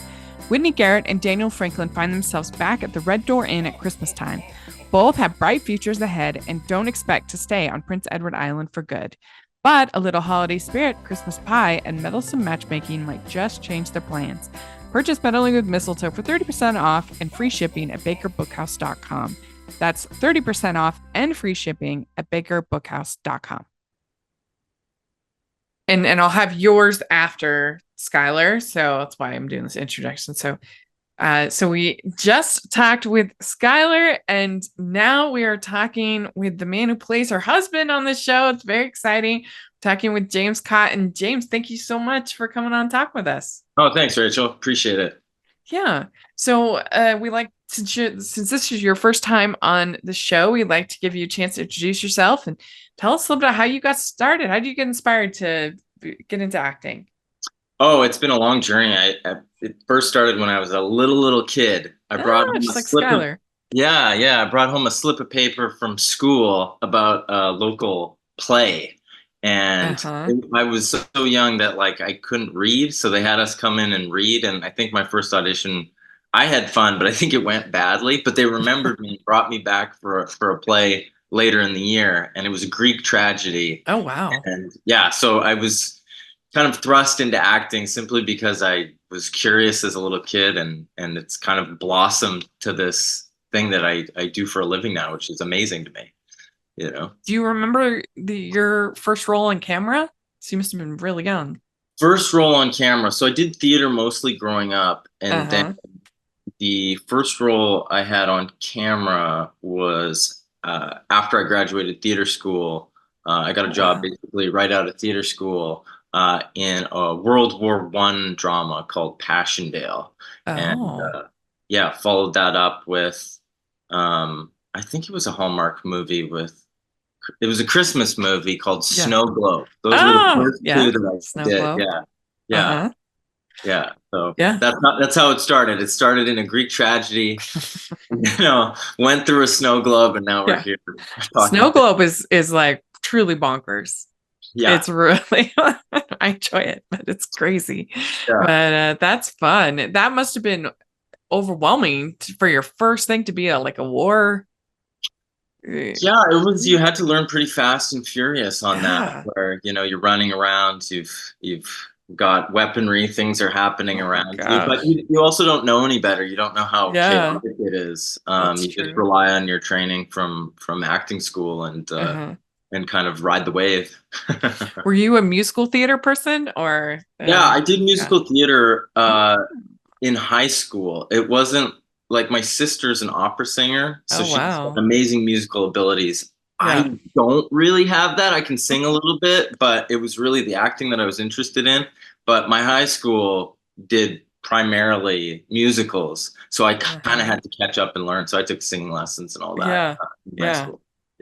Speaker 1: Whitney Garrett and Daniel Franklin find themselves back at the Red Door Inn at Christmas time. Both have bright futures ahead and don't expect to stay on Prince Edward Island for good. But a little holiday spirit, Christmas pie, and meddlesome matchmaking might just change their plans. Purchase Meddling with Mistletoe for 30% off and free shipping at bakerbookhouse.com. That's 30% off and free shipping at bakerbookhouse.com. And I'll have yours after Schuyler, so that's why I'm doing this introduction. So we just talked with Schuyler, and now we are talking with the man who plays her husband on the show. It's very exciting. Talking with James KOT. And James, thank you so much for coming on talk with us.
Speaker 4: Oh, thanks, Rachel. Appreciate it.
Speaker 1: Yeah. So we like, since this is your first time on the show, we'd like to give you a chance to introduce yourself and tell us a little bit about how you got started. How did you get inspired to get into acting?
Speaker 4: Oh, it's been a long journey. It first started when I was a little kid. I brought home
Speaker 1: just
Speaker 4: a
Speaker 1: like
Speaker 4: slip of,
Speaker 1: Schuyler.
Speaker 4: yeah. I brought home a slip of paper from school about a local play, and I was so young that like I couldn't read, so they had us come in and read. And I think my first audition, I had fun, but I think it went badly. But they remembered me and brought me back for a play later in the year, and it was a Greek tragedy.
Speaker 1: Oh wow!
Speaker 4: And yeah, so I was kind of thrust into acting simply because I was curious as a little kid, and it's kind of blossomed to this thing that I do for a living now, which is amazing to me. You know.
Speaker 1: Do you remember your first role on camera? So you must have been really young.
Speaker 4: First role on camera. So I did theater mostly growing up, and then the first role I had on camera was after I graduated theater school. I got a job basically right out of theater school. In a World War I drama called Passchendaele. And followed that up with I think it was a Hallmark movie it was a Christmas movie called Snow Globe. Those were the first two that I did.
Speaker 1: Globe.
Speaker 4: Yeah. So that's how it started. It started in a Greek tragedy, went through a snow globe, and now we're here.
Speaker 1: Snow Globe is like truly bonkers. Yeah, it's really I enjoy it, but it's crazy. But that's fun. That must have been overwhelming for your first thing to be a war.
Speaker 4: Yeah, it was. You had to learn pretty fast and furious on that, where you're running around. You've got weaponry. Things are happening around you, but you also don't know any better. You don't know how chaotic it is. You just rely on your training from acting school and kind of ride the wave.
Speaker 1: Were you a musical theater person or?
Speaker 4: Yeah, I did musical theater in high school. It wasn't like my sister's an opera singer, so she's got amazing musical abilities. I don't really have that. I can sing a little bit, but it was really the acting that I was interested in. But my high school did primarily musicals, so I kind of had to catch up and learn. So I took singing lessons and all that.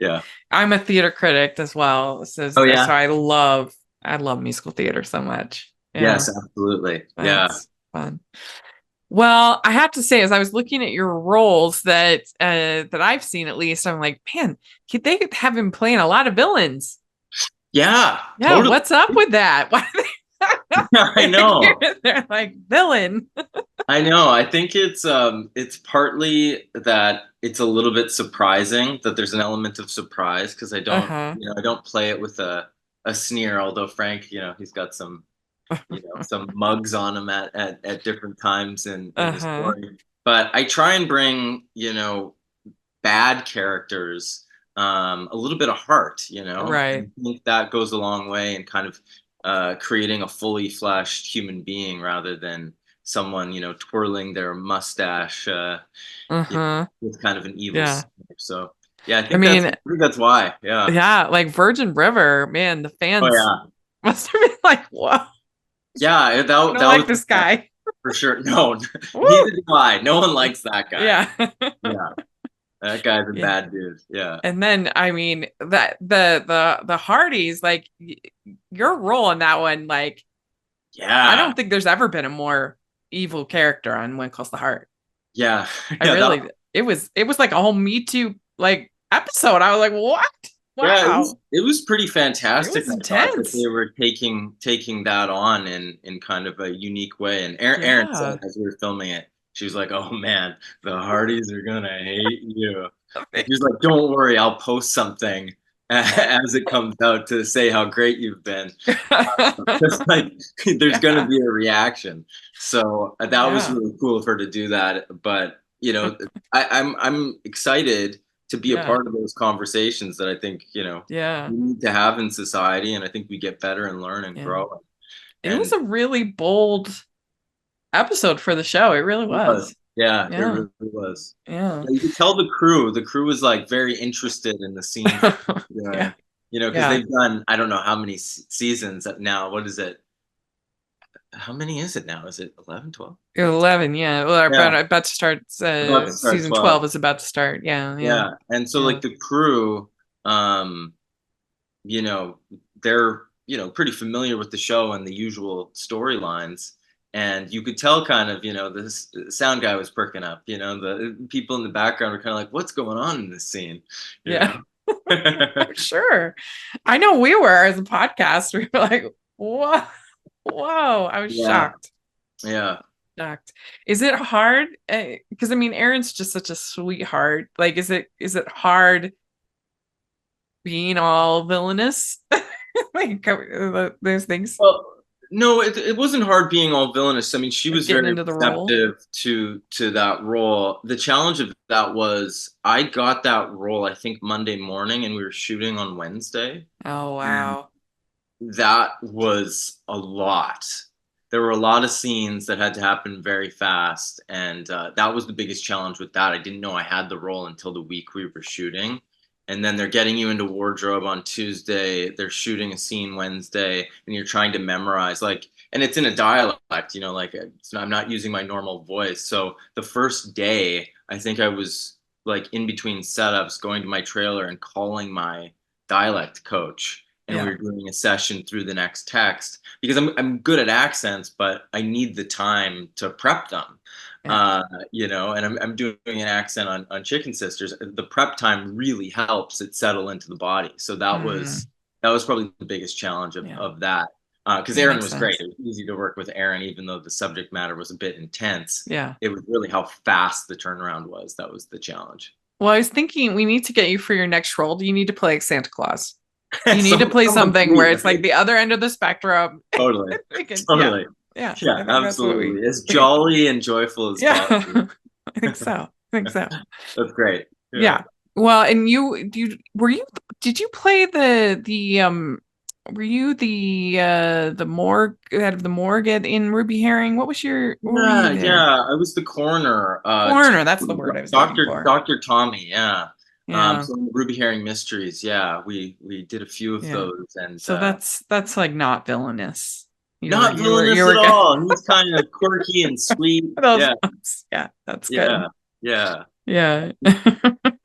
Speaker 4: Yeah.
Speaker 1: I'm a theater critic as well. So I love musical theater so much. Yeah.
Speaker 4: Yes, absolutely. That's
Speaker 1: fun. Well, I have to say, as I was looking at your roles that I've seen, at least, I'm like, man, they have been playing a lot of villains.
Speaker 4: Yeah.
Speaker 1: Totally. What's up with that? Why are they?
Speaker 4: I know.
Speaker 1: They're like villain.
Speaker 4: I know. I think it's partly that it's a little bit surprising that there's an element of surprise, because I don't I don't play it with a sneer. Although Frank, he's got some some mugs on him at different times in the story. But I try and bring bad characters a little bit of heart, you know?
Speaker 1: Right.
Speaker 4: I think that goes a long way in kind of creating a fully fleshed human being rather than someone, you know, twirling their mustache, you know,
Speaker 1: Uh-huh.
Speaker 4: with kind of an evil
Speaker 1: Yeah.
Speaker 4: sneer. So yeah,
Speaker 1: I mean,
Speaker 4: I think that's why. Yeah.
Speaker 1: yeah, like Virgin River, man, the
Speaker 4: Oh
Speaker 1: fans
Speaker 4: yeah.
Speaker 1: must have been like, whoa,
Speaker 4: Yeah,
Speaker 1: I don't
Speaker 4: that
Speaker 1: like
Speaker 4: was
Speaker 1: this guy.
Speaker 4: for sure. No,
Speaker 1: Woo!
Speaker 4: neither do I. No one likes that guy.
Speaker 1: Yeah.
Speaker 4: Yeah, that guy's a
Speaker 1: Yeah.
Speaker 4: bad dude. Yeah.
Speaker 1: And then I mean that the Hardys, like your role in that one, like I
Speaker 4: Yeah.
Speaker 1: don't think there's ever been a more evil character on When Calls the Heart.
Speaker 4: Yeah.
Speaker 1: I
Speaker 4: Yeah.
Speaker 1: really it was like a whole Me Too like episode. I was like, what?
Speaker 4: Yeah,
Speaker 1: Wow.
Speaker 4: it was pretty
Speaker 1: It
Speaker 4: fantastic.
Speaker 1: was
Speaker 4: I thought that
Speaker 1: intense.
Speaker 4: they were taking that on in kind of a unique way. And Erin said
Speaker 1: Yeah.
Speaker 4: as we were filming it, she was like, "Oh man, the Hardys are gonna hate you." She was like, "Don't worry, I'll post something as it comes out to say how great you've been." Just like there's gonna
Speaker 1: Yeah.
Speaker 4: be a reaction. So that was
Speaker 1: Yeah.
Speaker 4: really cool of her to do that. But you know, I'm excited to be a
Speaker 1: Yeah.
Speaker 4: part of those conversations that I think, you know,
Speaker 1: Yeah.
Speaker 4: we need to have in society, and I think we get better and learn and
Speaker 1: Yeah.
Speaker 4: grow.
Speaker 1: It was
Speaker 4: And
Speaker 1: a really bold episode for the show. It really
Speaker 4: it was,
Speaker 1: was.
Speaker 4: yeah, it
Speaker 1: Yeah.
Speaker 4: really was.
Speaker 1: Yeah.
Speaker 4: You could tell the crew was like very interested in the scenes that they're
Speaker 1: Yeah.
Speaker 4: doing, you know, because
Speaker 1: Yeah.
Speaker 4: they've done I don't know how many seasons now. What is it? How many is it now? Is it 11, 12?
Speaker 1: 11, yeah. Well,
Speaker 4: Yeah,
Speaker 1: about to start
Speaker 4: about to start
Speaker 1: season 12
Speaker 4: 12.
Speaker 1: is about to start. Yeah, yeah.
Speaker 4: Yeah, and so
Speaker 1: Yeah.
Speaker 4: like the crew, um, you know, they're, you know, pretty familiar with the show and the usual storylines. And you could tell kind of, you know, this sound guy was perking up, you know, the people in the background were kind of like, what's going on in this scene? You
Speaker 1: Yeah.
Speaker 4: know?
Speaker 1: I'm sure. I know we were as a podcast. We were like, whoa, whoa. I was
Speaker 4: Yeah,
Speaker 1: shocked.
Speaker 4: yeah.
Speaker 1: Shocked. Is it hard? Because I mean, Aaron's just such a sweetheart. Like, is it hard being all villainous? Like those things,
Speaker 4: Well, no, it wasn't hard being all villainous. I mean, she
Speaker 1: like
Speaker 4: was
Speaker 1: getting
Speaker 4: very
Speaker 1: into the role.
Speaker 4: receptive to that role. The challenge of that was I got that role, I think, Monday morning, and we were shooting on Wednesday.
Speaker 1: Oh, wow.
Speaker 4: That was a lot. There were a lot of scenes that had to happen very fast, and that was the biggest challenge with that. I didn't know I had the role until the week we were shooting, and then they're getting you into wardrobe on Tuesday. They're shooting a scene Wednesday, and you're trying to memorize and it's in a dialect, you know, I'm not using my normal voice. So the first day, I think I was like in between setups, going to my trailer and calling my dialect coach, and we
Speaker 1: Yeah.
Speaker 4: were doing a session through the next text because I'm good at accents, but I need the time to prep them.
Speaker 1: Yeah.
Speaker 4: You know, and I'm doing an accent on Chicken Sisters. The prep time really helps it settle into the body. So
Speaker 1: Mm,
Speaker 4: that was probably the biggest challenge
Speaker 1: yeah.
Speaker 4: of that. Because
Speaker 1: That
Speaker 4: Aaron
Speaker 1: makes
Speaker 4: was great.
Speaker 1: sense.
Speaker 4: It was easy to work with Aaron, even though the subject matter was a bit intense.
Speaker 1: Yeah.
Speaker 4: It was really how fast the turnaround was. That was the challenge.
Speaker 1: Well, I was thinking we need to get you for your next role. Do you need to play like Santa Claus? You need to play
Speaker 4: Someone
Speaker 1: something
Speaker 4: please,
Speaker 1: where it's like the other end of the spectrum.
Speaker 4: totally,
Speaker 1: Yeah.
Speaker 4: totally.
Speaker 1: Yeah.
Speaker 4: Yeah,
Speaker 1: I think that's what
Speaker 4: absolutely. As jolly and joyful as possible.
Speaker 1: yeah. I think so. I think so.
Speaker 4: That's great.
Speaker 1: Yeah. Well, and did you play were you the morgue head of the morgue in Ruby Herring? What were you
Speaker 4: Yeah,
Speaker 1: there?
Speaker 4: yeah. I was the coroner.
Speaker 1: Coroner, that's the word I was looking for.
Speaker 4: Dr. Tommy, yeah.
Speaker 1: Yeah.
Speaker 4: So the Ruby Herring Mysteries, yeah. We did a few of
Speaker 1: Yeah.
Speaker 4: those, and
Speaker 1: So that's like not villainous.
Speaker 4: not villainous at all. He's kind of quirky and sweet.
Speaker 1: those
Speaker 4: Yeah,
Speaker 1: ones. Yeah, that's
Speaker 4: yeah,
Speaker 1: good.
Speaker 4: yeah.
Speaker 1: Yeah.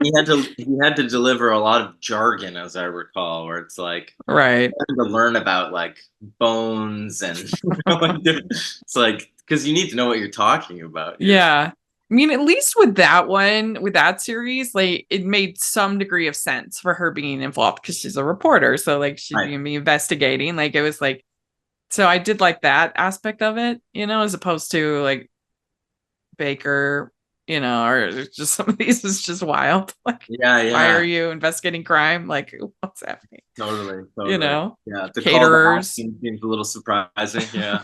Speaker 4: He had to deliver a lot of jargon, as I recall, where it's like
Speaker 1: Right.
Speaker 4: to learn about like bones and it's like because you need to know what you're talking about.
Speaker 1: Yeah. I mean, at least with that series, like it made some degree of sense for her being involved because she's a reporter. So like she'd
Speaker 4: Right.
Speaker 1: be investigating. Like it was like, so I did like that aspect of it, as opposed to like Baker, or just some of these is just wild. Like,
Speaker 4: Yeah,
Speaker 1: why are
Speaker 4: yeah.
Speaker 1: you investigating crime? Like, what's happening?
Speaker 4: Totally,
Speaker 1: You
Speaker 4: totally.
Speaker 1: know,
Speaker 4: Yeah, the call to
Speaker 1: caterers.
Speaker 4: action seems a little surprising. Yeah.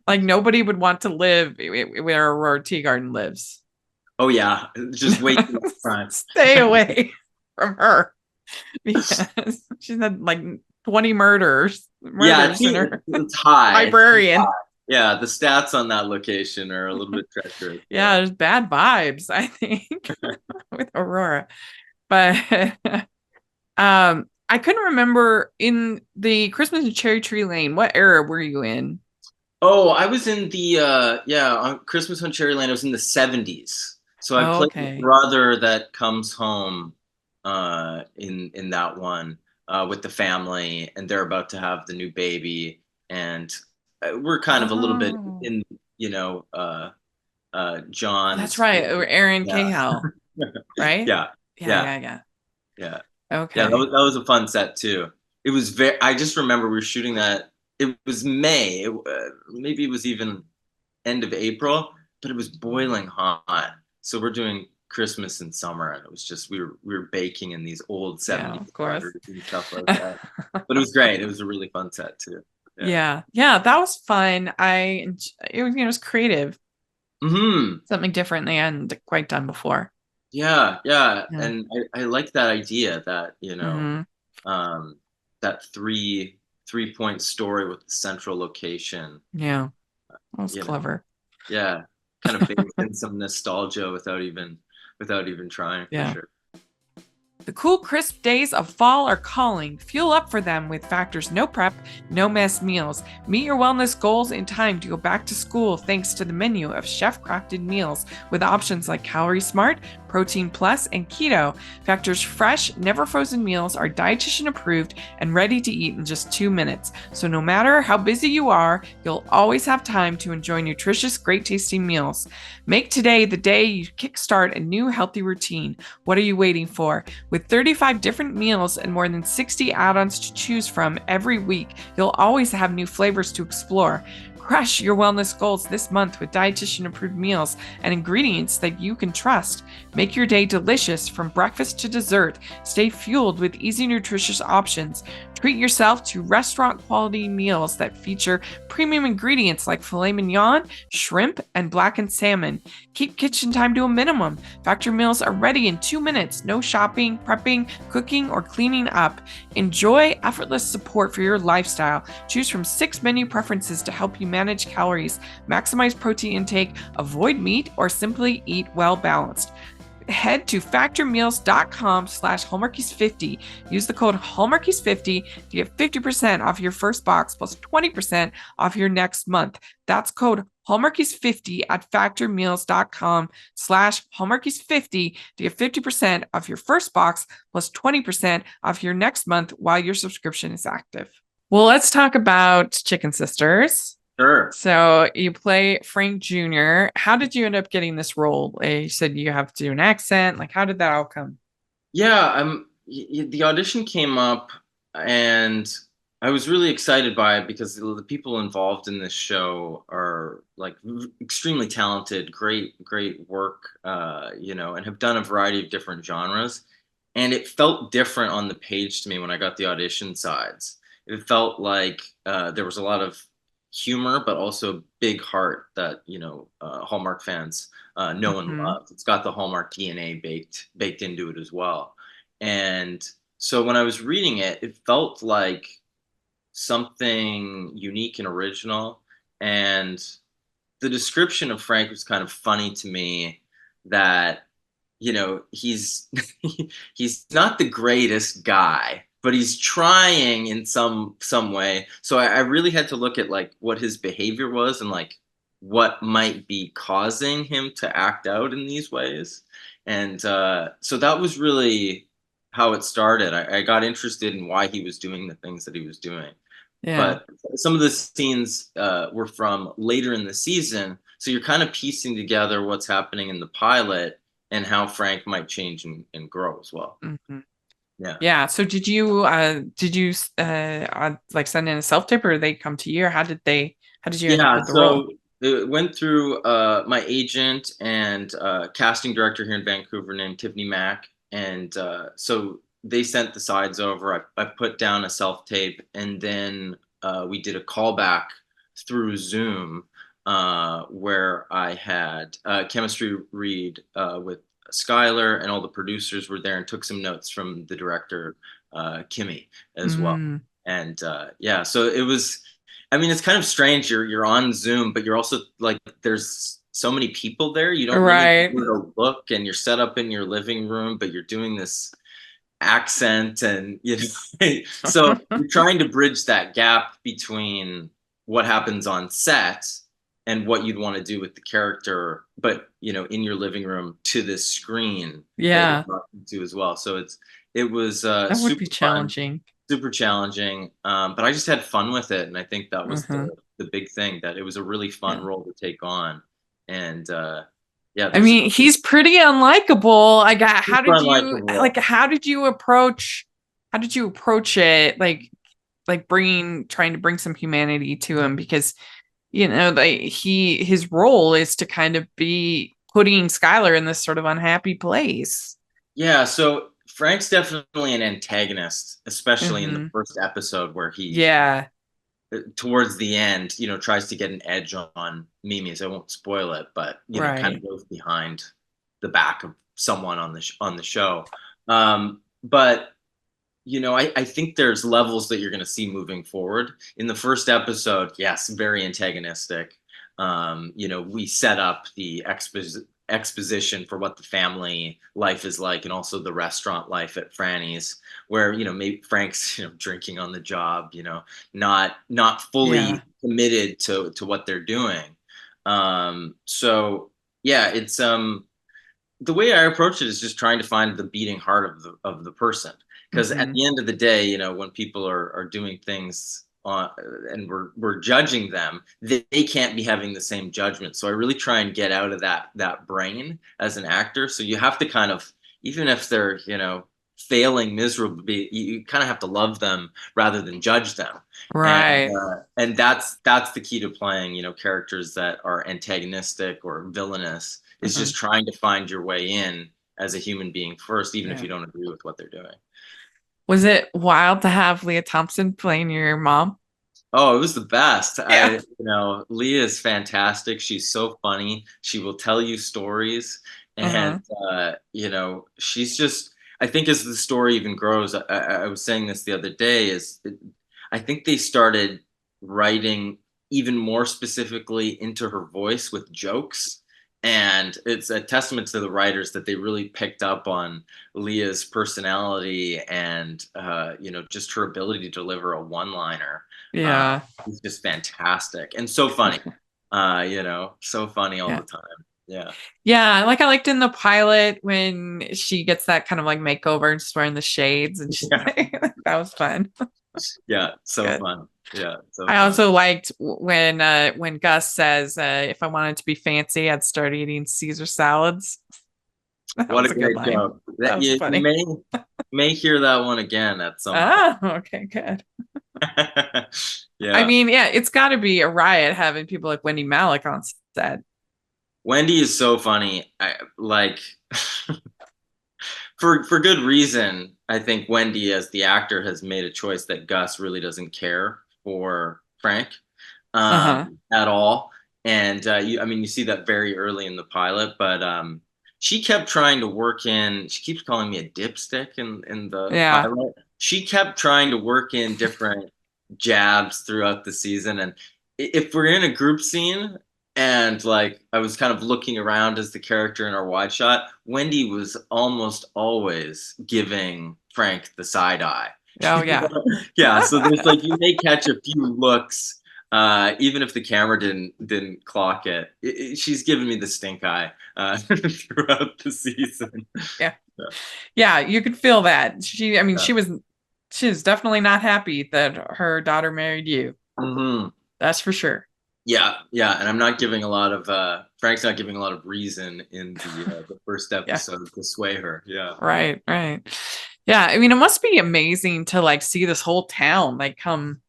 Speaker 1: Like nobody would want to live where Aurora Teagarden lives.
Speaker 4: Oh yeah, just way too much crime.
Speaker 1: Stay away. from her because she's had like 20
Speaker 4: Yeah,
Speaker 1: murders in her
Speaker 4: it's high.
Speaker 1: librarian.
Speaker 4: Yeah, the stats on that location are a little bit treacherous.
Speaker 1: Yeah, there's bad vibes, I think, with Aurora. But I couldn't remember in the Christmas in Cherry Tree Lane, what era were you in?
Speaker 4: Oh, I was in the on Christmas on Cherry Lane. I was in the 70s. So I
Speaker 1: Oh,
Speaker 4: played the
Speaker 1: okay.
Speaker 4: brother that comes home in that one with the family, and they're about to have the new baby, and we're kind of a little bit
Speaker 1: Oh,
Speaker 4: in, you know,
Speaker 1: that's
Speaker 4: John's.
Speaker 1: right. Or Aaron
Speaker 4: Yeah.
Speaker 1: Cahill, right?
Speaker 4: Yeah.
Speaker 1: Yeah,
Speaker 4: Yeah.
Speaker 1: yeah, yeah.
Speaker 4: Yeah. Yeah,
Speaker 1: Okay.
Speaker 4: that was a fun set too. It was very. I just remember we were shooting that. It was May. Maybe it was even end of April, but it was boiling hot. So we're doing Christmas in summer, and it was just we were baking in these old
Speaker 1: Yeah,
Speaker 4: 70s
Speaker 1: of course.
Speaker 4: butters and stuff like that. But it was great. It was a really fun set too. Yeah.
Speaker 1: Yeah, yeah, that was fun. It was, it was creative,
Speaker 4: Hmm.
Speaker 1: something different they hadn't quite done before.
Speaker 4: Yeah, yeah.
Speaker 1: Yeah.
Speaker 4: And I like that idea that,
Speaker 1: Hmm.
Speaker 4: that three point story with the central location.
Speaker 1: Yeah, that was
Speaker 4: You know,
Speaker 1: clever.
Speaker 4: yeah, kind of baked in some nostalgia without even trying for
Speaker 1: Yeah.
Speaker 4: sure.
Speaker 1: The cool, crisp days of fall are calling. Fuel up for them with Factor's no prep, no mess meals. Meet your wellness goals in time to go back to school thanks to the menu of chef crafted meals with options like Calorie Smart, Protein Plus, and Keto. Factor's fresh, never frozen meals are dietitian approved and ready to eat in just 2 minutes. So no matter how busy you are, you'll always have time to enjoy nutritious, great tasting meals. Make today the day you kickstart a new healthy routine. What are you waiting for? With 35 different meals and more than 60 add ons to choose from every week, you'll always have new flavors to explore. Crush your wellness goals this month with dietitian approved meals and ingredients that you can trust. Make your day delicious from breakfast to dessert. Stay fueled with easy, nutritious options. Treat yourself to restaurant quality meals that feature premium ingredients like filet mignon, shrimp, and blackened salmon. Keep kitchen time to a minimum. Factor meals are ready in 2 minutes. No shopping, prepping, cooking, or cleaning up. Enjoy effortless support for your lifestyle. Choose from 6 menu preferences to help you manage calories, maximize protein intake, avoid meat, or simply eat well balanced. Head to factormeals.com/hallmarkies50. Use the code hallmarkies50 to get 50% off your first box plus 20% off your next month. That's code hallmarkies50 at factormeals.com/hallmarkies50 to get 50% off your first box plus 20% off your next month while your subscription is active. Well, let's talk about Chicken Sisters.
Speaker 4: Sure.
Speaker 1: So you play Frank Jr. How did you end up getting this role? You said you have to do an accent. Like, how did that all come?
Speaker 4: Yeah, the audition came up, and I was really excited by it because the people involved in this show are like extremely talented, great work, and have done a variety of different genres. And it felt different on the page to me when I got the audition sides. It felt like there was a lot of humor, but also big heart that Hallmark fans know and
Speaker 1: Mm-hmm.
Speaker 4: love. It's got the Hallmark DNA baked into it as well. And so when I was reading it, it felt like something unique and original. And the description of Frank was kind of funny to me that, he's he's not the greatest guy, but he's trying in some way. So I really had to look at like what his behavior was and like what might be causing him to act out in these ways. And so that was really how it started. I got interested in why he was doing the things that he was doing.
Speaker 1: Yeah.
Speaker 4: But some of the scenes were from later in the season, so you're kind of piecing together what's happening in the pilot and how Frank might change and grow as well.
Speaker 1: Mm-hmm.
Speaker 4: Yeah.
Speaker 1: Yeah. So did you like send in a self tape or did they come to you or how did you end up
Speaker 4: Yeah,
Speaker 1: with the role?
Speaker 4: so it went through my agent and casting director here in Vancouver named Tiffany Mack. And so they sent the sides over. I put down a self tape, and then we did a callback through Zoom where I had chemistry read with Schuyler and all the producers were there and took some notes from the director, Kimmy, as well.
Speaker 1: Mm,
Speaker 4: And yeah, so it was. I mean, it's kind of strange. You're on Zoom, but you're also like there's so many people there. You don't really know
Speaker 1: right.
Speaker 4: where to look, and you're set up in your living room, but you're doing this accent, and so you're trying to bridge that gap between what happens on set and what you'd want to do with the character, but in your living room to this screen that you're
Speaker 1: Yeah,
Speaker 4: talking to as well. So it was
Speaker 1: that would be
Speaker 4: super fun,
Speaker 1: challenging.
Speaker 4: super challenging. But I just had fun with it, and I think that was
Speaker 1: Hmm.
Speaker 4: the big thing, that it was a really fun
Speaker 1: Yeah.
Speaker 4: role to take on. And yeah,
Speaker 1: I
Speaker 4: there's a
Speaker 1: mean, he's pretty unlikable. I got, how
Speaker 4: super
Speaker 1: did you like,
Speaker 4: unlikable.
Speaker 1: how did you approach it? Like trying to bring some humanity to him, because, like his role is to kind of be putting Schuyler in this sort of unhappy place.
Speaker 4: Yeah, so Frank's definitely an antagonist, especially in the
Speaker 1: Hmm.
Speaker 4: first episode where he,
Speaker 1: Yeah.
Speaker 4: towards the end, tries to get an edge on Mimi. So I won't spoil it, but kind of
Speaker 1: Right.
Speaker 4: goes behind the back of someone on the show. But I think there's levels that you're going to see moving forward. In the first episode, yes, very antagonistic. We set up the exposition for what the family life is like, and also the restaurant life at Franny's, where maybe Frank's drinking on the job, not
Speaker 1: Yeah.
Speaker 4: fully committed to what they're doing. So yeah, it's the way I approach it is just trying to find the beating heart of the person. Because at
Speaker 1: Hmm.
Speaker 4: the end of the day, when people are doing things and we're judging them, they can't be having the same judgment. So I really try and get out of that brain as an actor. So you have to kind of, even if they're failing miserably, you kind of have to love them rather than judge them.
Speaker 1: Right.
Speaker 4: And that's the key to playing characters that are antagonistic or villainous, is
Speaker 1: Hmm.
Speaker 4: just trying to find your way in as a human being first, even if
Speaker 1: Yeah.
Speaker 4: you don't agree with what they're doing.
Speaker 1: Was it wild to have Leah Thompson playing your mom?
Speaker 4: Oh, it was the best.
Speaker 1: Yeah.
Speaker 4: Leah is fantastic. She's so funny. She will tell you stories,
Speaker 1: Uh-huh.
Speaker 4: and she's just. I think as the story even grows, I was saying this the other day, I think they started writing even more specifically into her voice with jokes. And it's a testament to the writers that they really picked up on Leah's personality and, just her ability to deliver a one-liner. Uh,
Speaker 1: Yeah.
Speaker 4: it's just fantastic and so funny. So funny all
Speaker 1: Yeah.
Speaker 4: the time. Yeah.
Speaker 1: Yeah. Like I liked in the pilot when she gets that kind of like makeover and she's wearing the shades and she,
Speaker 4: Yeah.
Speaker 1: that was fun.
Speaker 4: Yeah. So
Speaker 1: Good.
Speaker 4: fun. Yeah. So
Speaker 1: I
Speaker 4: fun.
Speaker 1: also liked when Gus says, if I wanted to be fancy, I'd start eating Caesar salads. That
Speaker 4: What
Speaker 1: was
Speaker 4: a
Speaker 1: a good
Speaker 4: great
Speaker 1: line.
Speaker 4: joke.
Speaker 1: That
Speaker 4: That
Speaker 1: was
Speaker 4: you
Speaker 1: funny.
Speaker 4: may hear that one again at some point.
Speaker 1: Ah, okay, good. I
Speaker 4: Yeah.
Speaker 1: mean, yeah, it's got to be a riot having people like Wendy Malick on set.
Speaker 4: Wendy is so funny. For good reason. I think Wendy, as the actor, has made a choice that Gus really doesn't care for Frank,
Speaker 1: Uh-huh.
Speaker 4: at all. And you see that very early in the pilot, but she kept trying to work in. She keeps calling me a dipstick in the
Speaker 1: Yeah.
Speaker 4: pilot. She kept trying to work in different jabs throughout the season, and if we're in a group scene and like I was kind of looking around as the character in our wide shot, Wendy was almost always giving Frank the side eye.
Speaker 1: Oh, yeah.
Speaker 4: Yeah, so there's like you may catch a few looks, even if the camera didn't clock it. She's giving me the stink eye throughout the season.
Speaker 1: Yeah.
Speaker 4: Yeah,
Speaker 1: Yeah, you could feel that. I mean,
Speaker 4: yeah.
Speaker 1: she was definitely not happy that her daughter married you.
Speaker 4: Hmm.
Speaker 1: That's for sure.
Speaker 4: Yeah, yeah, and I'm not giving a lot of Frank's not giving a lot of reason in the first
Speaker 1: Yeah.
Speaker 4: episode to sway her. Yeah,
Speaker 1: Right, right. Yeah, I mean, it must be amazing to like see this whole town like come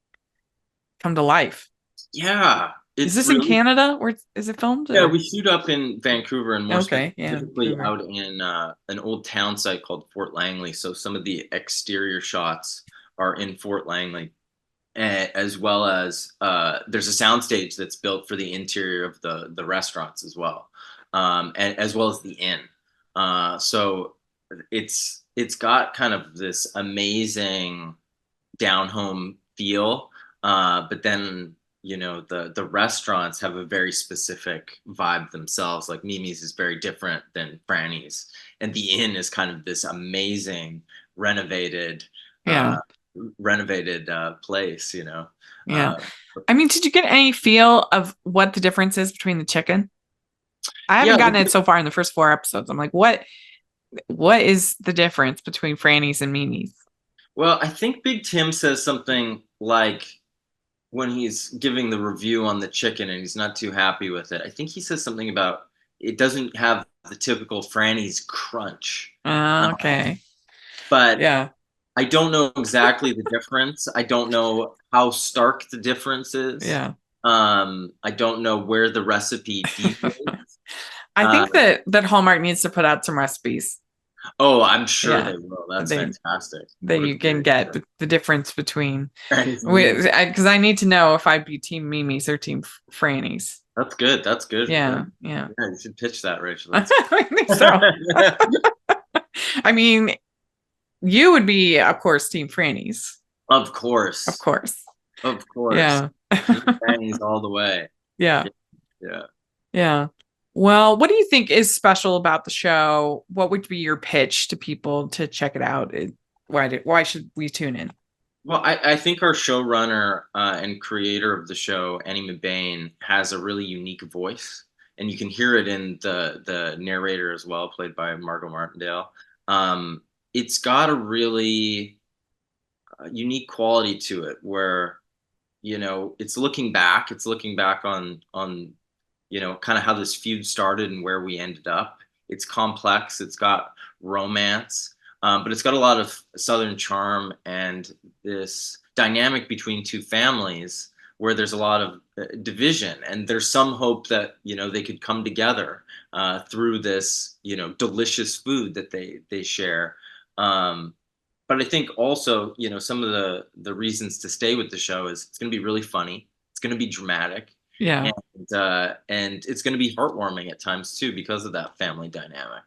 Speaker 1: to life.
Speaker 4: yeah,
Speaker 1: Is
Speaker 4: it's
Speaker 1: this in
Speaker 4: really.
Speaker 1: Canada? Where is it filmed
Speaker 4: Yeah,
Speaker 1: or?
Speaker 4: we shoot up in Vancouver, and more
Speaker 1: Okay, yeah,
Speaker 4: specifically
Speaker 1: Vancouver.
Speaker 4: out in an old town site called Fort Langley. So some of the exterior shots are in Fort Langley, as well as there's a soundstage that's built for the interior of the restaurants as well, and as well as the inn. So it's got kind of this amazing down home feel. But then, the restaurants have a very specific vibe themselves. Like Mimi's is very different than Franny's, and the inn is kind of this amazing renovated,
Speaker 1: Yeah.
Speaker 4: uh, place.
Speaker 1: Yeah.
Speaker 4: Uh,
Speaker 1: I mean, did you get any feel of what the difference is between the chicken? I haven't
Speaker 4: yeah,
Speaker 1: gotten it so far in the first 4 episodes. I'm like, what is the difference between Franny's and Mimi's?
Speaker 4: well, I think Big Tim says something like when he's giving the review on the chicken and he's not too happy with it. I think he says something about it doesn't have the typical Franny's crunch.
Speaker 1: Okay.
Speaker 4: But
Speaker 1: Yeah.
Speaker 4: I don't know exactly the difference. I don't know how stark the difference is.
Speaker 1: Yeah.
Speaker 4: I don't know where the recipe deviates.
Speaker 1: I think that Hallmark needs to put out some recipes.
Speaker 4: Oh, I'm sure
Speaker 1: Yeah.
Speaker 4: they will. That's
Speaker 1: They-
Speaker 4: fantastic.
Speaker 1: that
Speaker 4: What a
Speaker 1: you can
Speaker 4: great
Speaker 1: get
Speaker 4: idea.
Speaker 1: the difference between
Speaker 4: Franny's and Mimi's.
Speaker 1: because I need to know if I'd be team Mimi's or team Franny's.
Speaker 4: That's good. That's good.
Speaker 1: Yeah. Yeah.
Speaker 4: Yeah, you should pitch that, Rachel.
Speaker 1: I
Speaker 4: That's
Speaker 1: think so. I mean, you would be, of course, team Franny's.
Speaker 4: Of course.
Speaker 1: Of course.
Speaker 4: Of course.
Speaker 1: Yeah.
Speaker 4: Franny's all the way.
Speaker 1: Yeah.
Speaker 4: Yeah.
Speaker 1: Yeah. Well, what do you think is special about the show? What would be your pitch to people to check it out? Why should we tune in?
Speaker 4: Well, I think our showrunner and creator of the show, Annie McBain, has a really unique voice, and you can hear it in the narrator as well, played by Margot Martindale. It's got a really unique quality to it, where it's looking back. It's looking back on kind of how this feud started and where we ended up. It's complex. It's got romance. But it's got a lot of Southern charm and this dynamic between two families where there's a lot of division, and there's some hope that they could come together through this delicious food that they share. But I think also some of the reasons to stay with the show is it's going to be really funny, it's going to be dramatic,
Speaker 1: Yeah.
Speaker 4: and it's going to be heartwarming at times too because of that family dynamic.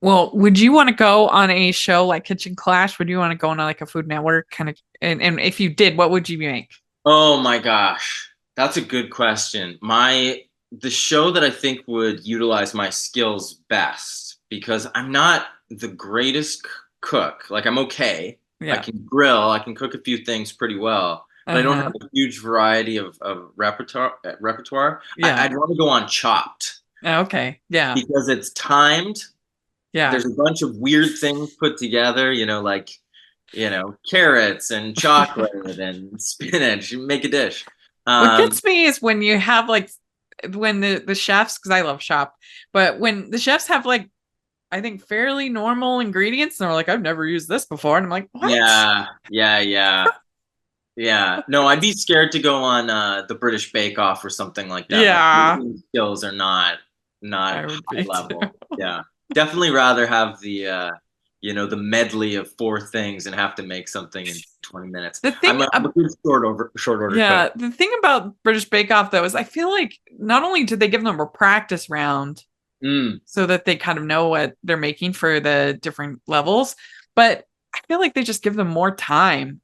Speaker 1: Well, would you want to go on a show like Kitchen Clash? Would you want to go on like a Food Network kind of? And if you did, what would you make?
Speaker 4: Oh my gosh, that's a good question. The show that I think would utilize my skills best, because I'm not the greatest cook. Like, I'm okay.
Speaker 1: Yeah.
Speaker 4: I can grill. I can cook a few things pretty well, but I don't have a huge variety of repertoire.
Speaker 1: Yeah.
Speaker 4: I'd want to go on Chopped.
Speaker 1: Okay. Yeah.
Speaker 4: Because it's timed.
Speaker 1: Yeah.
Speaker 4: There's a bunch of weird things put together, like, carrots and chocolate and spinach. You make a dish.
Speaker 1: What gets me is when you have when the chefs, because I love shop, but when the chefs have I think fairly normal ingredients, and they're like, I've never used this before, and I'm like, what?
Speaker 4: Yeah. No, I'd be scared to go on the British Bake Off or something like that.
Speaker 1: Yeah.
Speaker 4: My skills are not
Speaker 1: I would
Speaker 4: high
Speaker 1: be
Speaker 4: level.
Speaker 1: too.
Speaker 4: Yeah, definitely rather have the the medley of 4 things and have to make something in 20 minutes.
Speaker 1: The thing,
Speaker 4: I'm a good short order.
Speaker 1: yeah,
Speaker 4: cook.
Speaker 1: the thing about British Bake Off though is I feel like not only did they give them a practice round so that they kind of know what they're making for the different levels, but I feel like they just give them more time.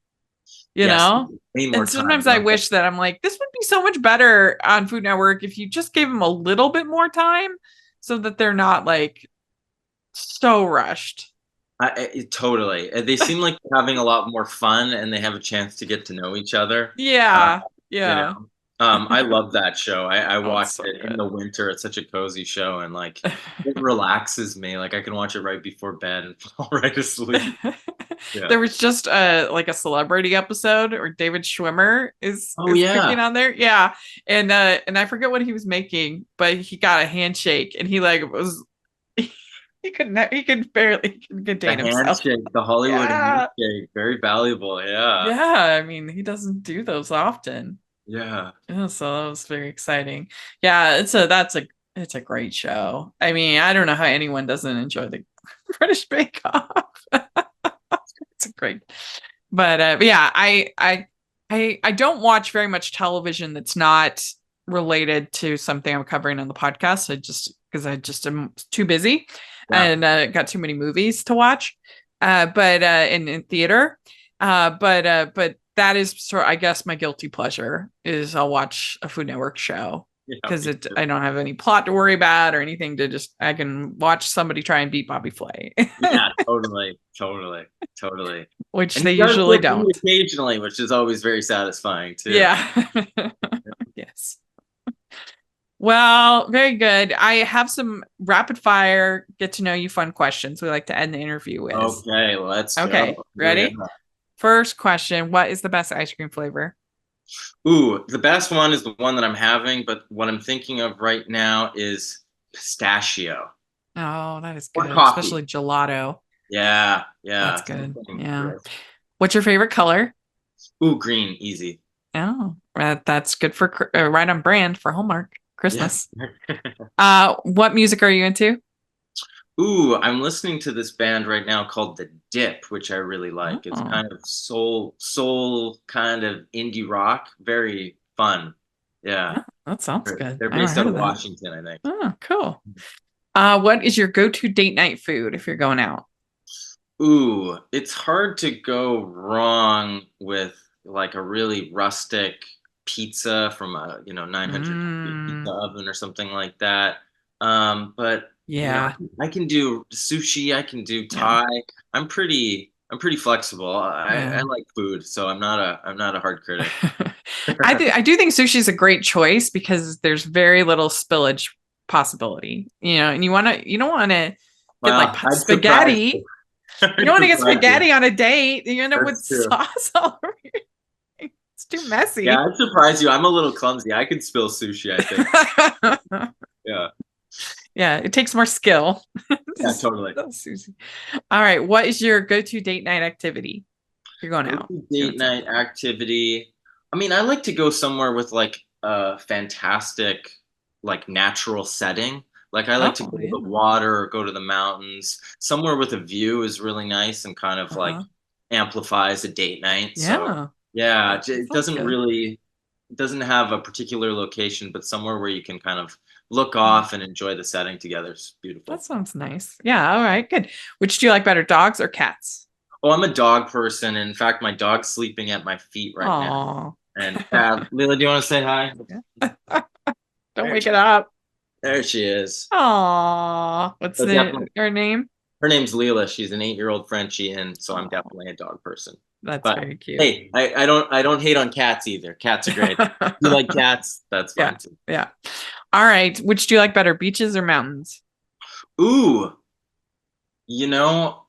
Speaker 1: You know? And sometimes I wish that I'm like, this would be so much better on Food Network if you just gave them a little bit more time so that they're not so rushed.
Speaker 4: Totally. They seem like they're having a lot more fun and they have a chance to get to know each other.
Speaker 1: Yeah. Yeah.
Speaker 4: I love that show. I watch
Speaker 1: so
Speaker 4: it
Speaker 1: good.
Speaker 4: in the winter. It's such a cozy show, and it relaxes me. I can watch it right before bed and fall right asleep. Yeah.
Speaker 1: There was just a celebrity episode, or David Schwimmer is cooking on there. Yeah. And I forget what he was making, but he got a handshake and he was he could barely contain himself.
Speaker 4: The Hollywood handshake, very valuable. Yeah.
Speaker 1: Yeah, I mean, he doesn't do those often.
Speaker 4: Yeah.
Speaker 1: So that was very exciting. Yeah, it's a great show. I mean, I don't know how anyone doesn't enjoy the British Bake Off. It's a great, but yeah, I don't watch very much television that's not related to something I'm covering on the podcast. I just because I just am too busy
Speaker 4: Yeah.
Speaker 1: and got too many movies to watch. But in theater. But that is sort of, I guess, my guilty pleasure is I'll watch a Food Network show
Speaker 4: Yeah,
Speaker 1: because
Speaker 4: me
Speaker 1: it
Speaker 4: too.
Speaker 1: I don't have any plot to worry about or anything to just I can watch somebody try and beat Bobby Flay,
Speaker 4: Yeah, totally, totally, totally.
Speaker 1: which
Speaker 4: And
Speaker 1: they
Speaker 4: he does
Speaker 1: usually
Speaker 4: get food
Speaker 1: don't.
Speaker 4: occasionally, which is always very satisfying too.
Speaker 1: Yeah. Yes. Well, very good. I have some rapid fire, get to know you fun questions we like to end the interview with.
Speaker 4: Okay, let's
Speaker 1: Okay,
Speaker 4: go.
Speaker 1: ready? First question, what is the best ice cream flavor?
Speaker 4: Ooh, the best one is the one that I'm having, but what I'm thinking of right now is pistachio
Speaker 1: Oh, that is
Speaker 4: or
Speaker 1: good,
Speaker 4: coffee.
Speaker 1: especially gelato.
Speaker 4: Yeah,
Speaker 1: That's
Speaker 4: yeah.
Speaker 1: good.
Speaker 4: Something
Speaker 1: Yeah.
Speaker 4: crisp.
Speaker 1: What's your favorite color?
Speaker 4: Ooh, green, easy.
Speaker 1: Oh, that's good for right on brand for Hallmark
Speaker 4: Yeah.
Speaker 1: Christmas. What music are you into?
Speaker 4: Ooh, I'm listening to this band right now called The Dip, which I really like. It's
Speaker 1: Oh,
Speaker 4: kind of soul kind of indie rock, very fun. Yeah.
Speaker 1: that sounds
Speaker 4: They're,
Speaker 1: good.
Speaker 4: they're
Speaker 1: I never
Speaker 4: based
Speaker 1: heard
Speaker 4: out
Speaker 1: of
Speaker 4: of
Speaker 1: that.
Speaker 4: Washington, I think.
Speaker 1: Oh, cool. What is your go-to date night food if you're going out?
Speaker 4: Ooh, it's hard to go wrong with like a really rustic pizza from a, 900 calorie pizza
Speaker 1: Mm,
Speaker 4: oven or something like that. But
Speaker 1: yeah,
Speaker 4: I can do sushi, I can do
Speaker 1: yeah,
Speaker 4: Thai. I'm pretty flexible. I
Speaker 1: yeah.
Speaker 4: like food, so I'm not a hard critic.
Speaker 1: I do think sushi is a great choice because there's very little spillage possibility, and you don't want to get like
Speaker 4: Well, I'd surprise you.
Speaker 1: spaghetti. You
Speaker 4: I'd
Speaker 1: don't want to get
Speaker 4: surprise you.
Speaker 1: spaghetti on a date. You end up with
Speaker 4: That's true.
Speaker 1: sauce all over you. It's too
Speaker 4: Yeah,
Speaker 1: messy.
Speaker 4: I'd surprise you. I'm a little clumsy. I could spill sushi, I think. Yeah.
Speaker 1: Yeah, it takes more skill.
Speaker 4: Yeah, totally.
Speaker 1: Susie. All right, what is your go-to date night activity? If you're going out.
Speaker 4: Go-to date night activity. I mean, I like to go somewhere with like a fantastic, like natural setting. Like I like to
Speaker 1: Oh,
Speaker 4: go to
Speaker 1: yeah.
Speaker 4: the water or go to the mountains. Somewhere with a view is really nice and kind of like
Speaker 1: Uh-huh.
Speaker 4: amplifies a date night. So
Speaker 1: Yeah,
Speaker 4: yeah,
Speaker 1: that
Speaker 4: it
Speaker 1: sounds
Speaker 4: doesn't
Speaker 1: good.
Speaker 4: really it doesn't have a particular location, but somewhere where you can kind of look off and enjoy the setting together is
Speaker 1: That
Speaker 4: beautiful.
Speaker 1: sounds nice. Yeah, all right, good. Which do you like better, dogs or cats?
Speaker 4: Oh, I'm a dog person. In fact, my dog's sleeping at my feet right now.
Speaker 1: Oh,
Speaker 4: And Lila, do you want to say hi?
Speaker 1: don't
Speaker 4: There
Speaker 1: wake
Speaker 4: she,
Speaker 1: it up.
Speaker 4: there she is.
Speaker 1: Oh, what's
Speaker 4: So definitely,
Speaker 1: her name?
Speaker 4: her name's Leela. She's an 8-year-old Frenchie, and so I'm
Speaker 1: Oh,
Speaker 4: definitely a dog person.
Speaker 1: that's
Speaker 4: But
Speaker 1: very cute.
Speaker 4: hey, I don't hate on cats either. Cats are great. If you like cats? That's
Speaker 1: Yeah,
Speaker 4: fine too.
Speaker 1: yeah. All right, which do you like better, beaches or mountains?
Speaker 4: Ooh,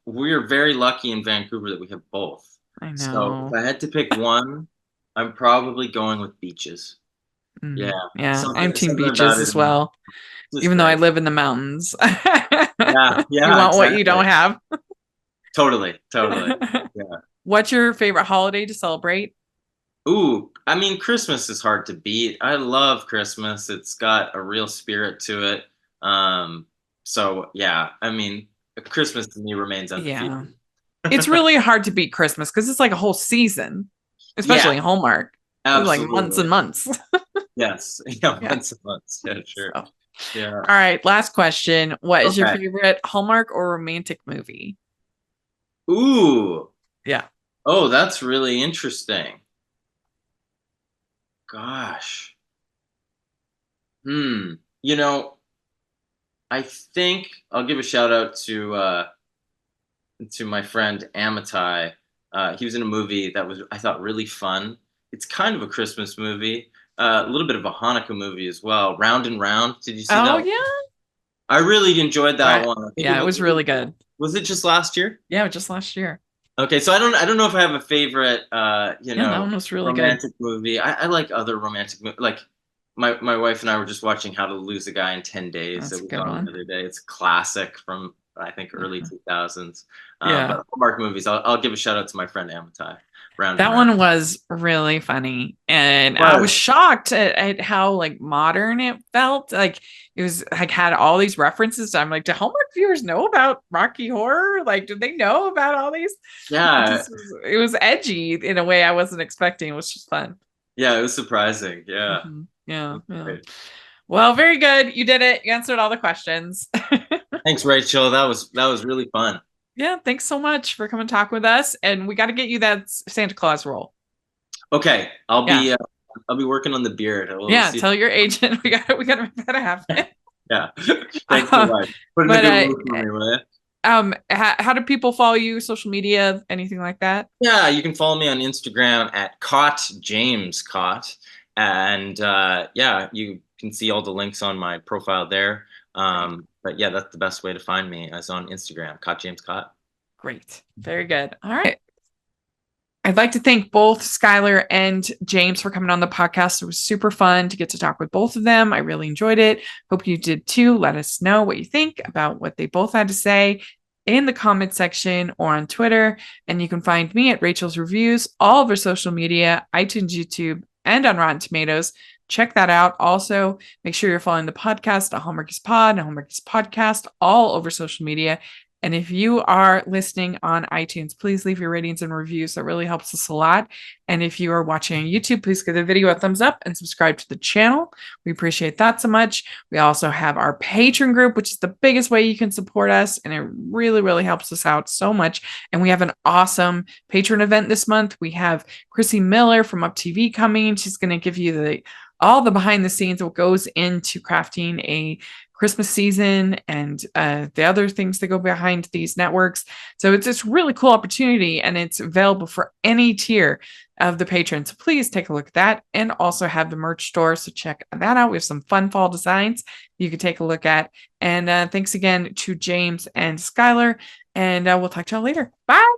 Speaker 4: we're very lucky in Vancouver that we have both.
Speaker 1: I
Speaker 4: So if
Speaker 1: know.
Speaker 4: I had to pick one, I'm probably going with beaches. Yeah,
Speaker 1: Yeah, I'm
Speaker 4: something
Speaker 1: team
Speaker 4: something
Speaker 1: beaches
Speaker 4: about it
Speaker 1: as well,
Speaker 4: is just
Speaker 1: even though I
Speaker 4: great.
Speaker 1: live in the mountains.
Speaker 4: Yeah,
Speaker 1: You
Speaker 4: yeah,
Speaker 1: want what you don't
Speaker 4: exactly.
Speaker 1: have.
Speaker 4: Totally, totally. Yeah.
Speaker 1: What's your favorite holiday to celebrate?
Speaker 4: Ooh, I mean, Christmas is hard to beat. I love Christmas. It's got a real spirit to it. Um, so yeah, I mean, Christmas to me remains
Speaker 1: Yeah.
Speaker 4: undefeated.
Speaker 1: It's really hard to beat Christmas because it's like a whole season,
Speaker 4: Yeah,
Speaker 1: especially in Hallmark. It's like months
Speaker 4: absolutely.
Speaker 1: and months.
Speaker 4: Yes. Yeah,
Speaker 1: Yeah.
Speaker 4: once a month. Yeah,
Speaker 1: So,
Speaker 4: sure.
Speaker 1: all
Speaker 4: Yeah.
Speaker 1: right. Last question. What is your
Speaker 4: Okay.
Speaker 1: favorite Hallmark or romantic movie?
Speaker 4: Ooh.
Speaker 1: Yeah.
Speaker 4: Oh, that's really interesting. Gosh. Hmm. You know, I think I'll give a shout out to my friend Amitai. He was in a movie that was, I thought, really fun. It's kind of a Christmas movie, a little bit of a Hanukkah movie as well. Round and Round. Did you see that
Speaker 1: Oh,
Speaker 4: one?
Speaker 1: yeah.
Speaker 4: I really enjoyed that one. I think
Speaker 1: Yeah, it was really good.
Speaker 4: was it just last year?
Speaker 1: Yeah, just last year.
Speaker 4: Okay, so I don't know if I have a favorite
Speaker 1: Yeah, that one was really good.
Speaker 4: romantic movie. I like other romantic like my wife and I were just watching How to Lose a Guy in 10 Days.
Speaker 1: That's
Speaker 4: It
Speaker 1: a
Speaker 4: was
Speaker 1: good
Speaker 4: on the
Speaker 1: one.
Speaker 4: other day. It's classic from I think early
Speaker 1: Mhm.
Speaker 4: 2000s.
Speaker 1: Yeah.
Speaker 4: But Hallmark movies, I'll give a shout out to my friend Amitai. Round and
Speaker 1: That
Speaker 4: Round.
Speaker 1: one was really funny. And I was
Speaker 4: Was.
Speaker 1: shocked at how like modern it felt. Like it was like had all these references. I'm like, do Hallmark viewers know about Rocky Horror? Like, do they know about all these?
Speaker 4: Yeah.
Speaker 1: It was edgy in a way I wasn't expecting. It was just fun.
Speaker 4: Yeah, it was surprising. Yeah.
Speaker 1: Yeah,
Speaker 4: It was
Speaker 1: yeah.
Speaker 4: great.
Speaker 1: Well, very good. You did it. You answered all the questions.
Speaker 4: Thanks, Rachel. That was really fun.
Speaker 1: Yeah, thanks so much for coming to talk with us. And we got to get you that Santa Claus role.
Speaker 4: Okay, I'll be working on the beard.
Speaker 1: Tell your agent we got to make that happen.
Speaker 4: Yeah. Thanks so much. Put in a good word for me, will you?
Speaker 1: How do people follow you? Social media, anything like that?
Speaker 4: Yeah, you can follow me on Instagram at KOT James KOT, and you can see all the links on my profile there. But yeah, that's the best way to find me, is on Instagram, KOT James KOT.
Speaker 1: Great, very good. All right. I'd like to thank both Schuyler and James for coming on the podcast. It was super fun to get to talk with both of them. I really enjoyed it. Hope you did too. Let us know what you think about what they both had to say in the comment section or on Twitter. And you can find me at Rachel's Reviews, all over social media, iTunes, YouTube, and on Rotten Tomatoes. Check that out. Also, make sure you're following the podcast at Hallmarkies Pod and Hallmarkies Podcast all over social media. And if you are listening on iTunes, please leave your ratings and reviews. That really helps us a lot. And if you are watching on YouTube, please give the video a thumbs up and subscribe to the channel. We appreciate that so much. We also have our Patreon group, which is the biggest way you can support us. And it really, really helps us out so much. And we have an awesome Patreon event this month. We have Chrissy Miller from Up TV coming. She's going to give you all the behind the scenes, what goes into crafting a Christmas season and the other things that go behind these networks. So it's this really cool opportunity, and it's available for any tier of the patrons. So please take a look at that, and also have the merch store. So check that out. We have some fun fall designs you can take a look at. And thanks again to James and Schuyler, and we'll talk to y'all later. Bye.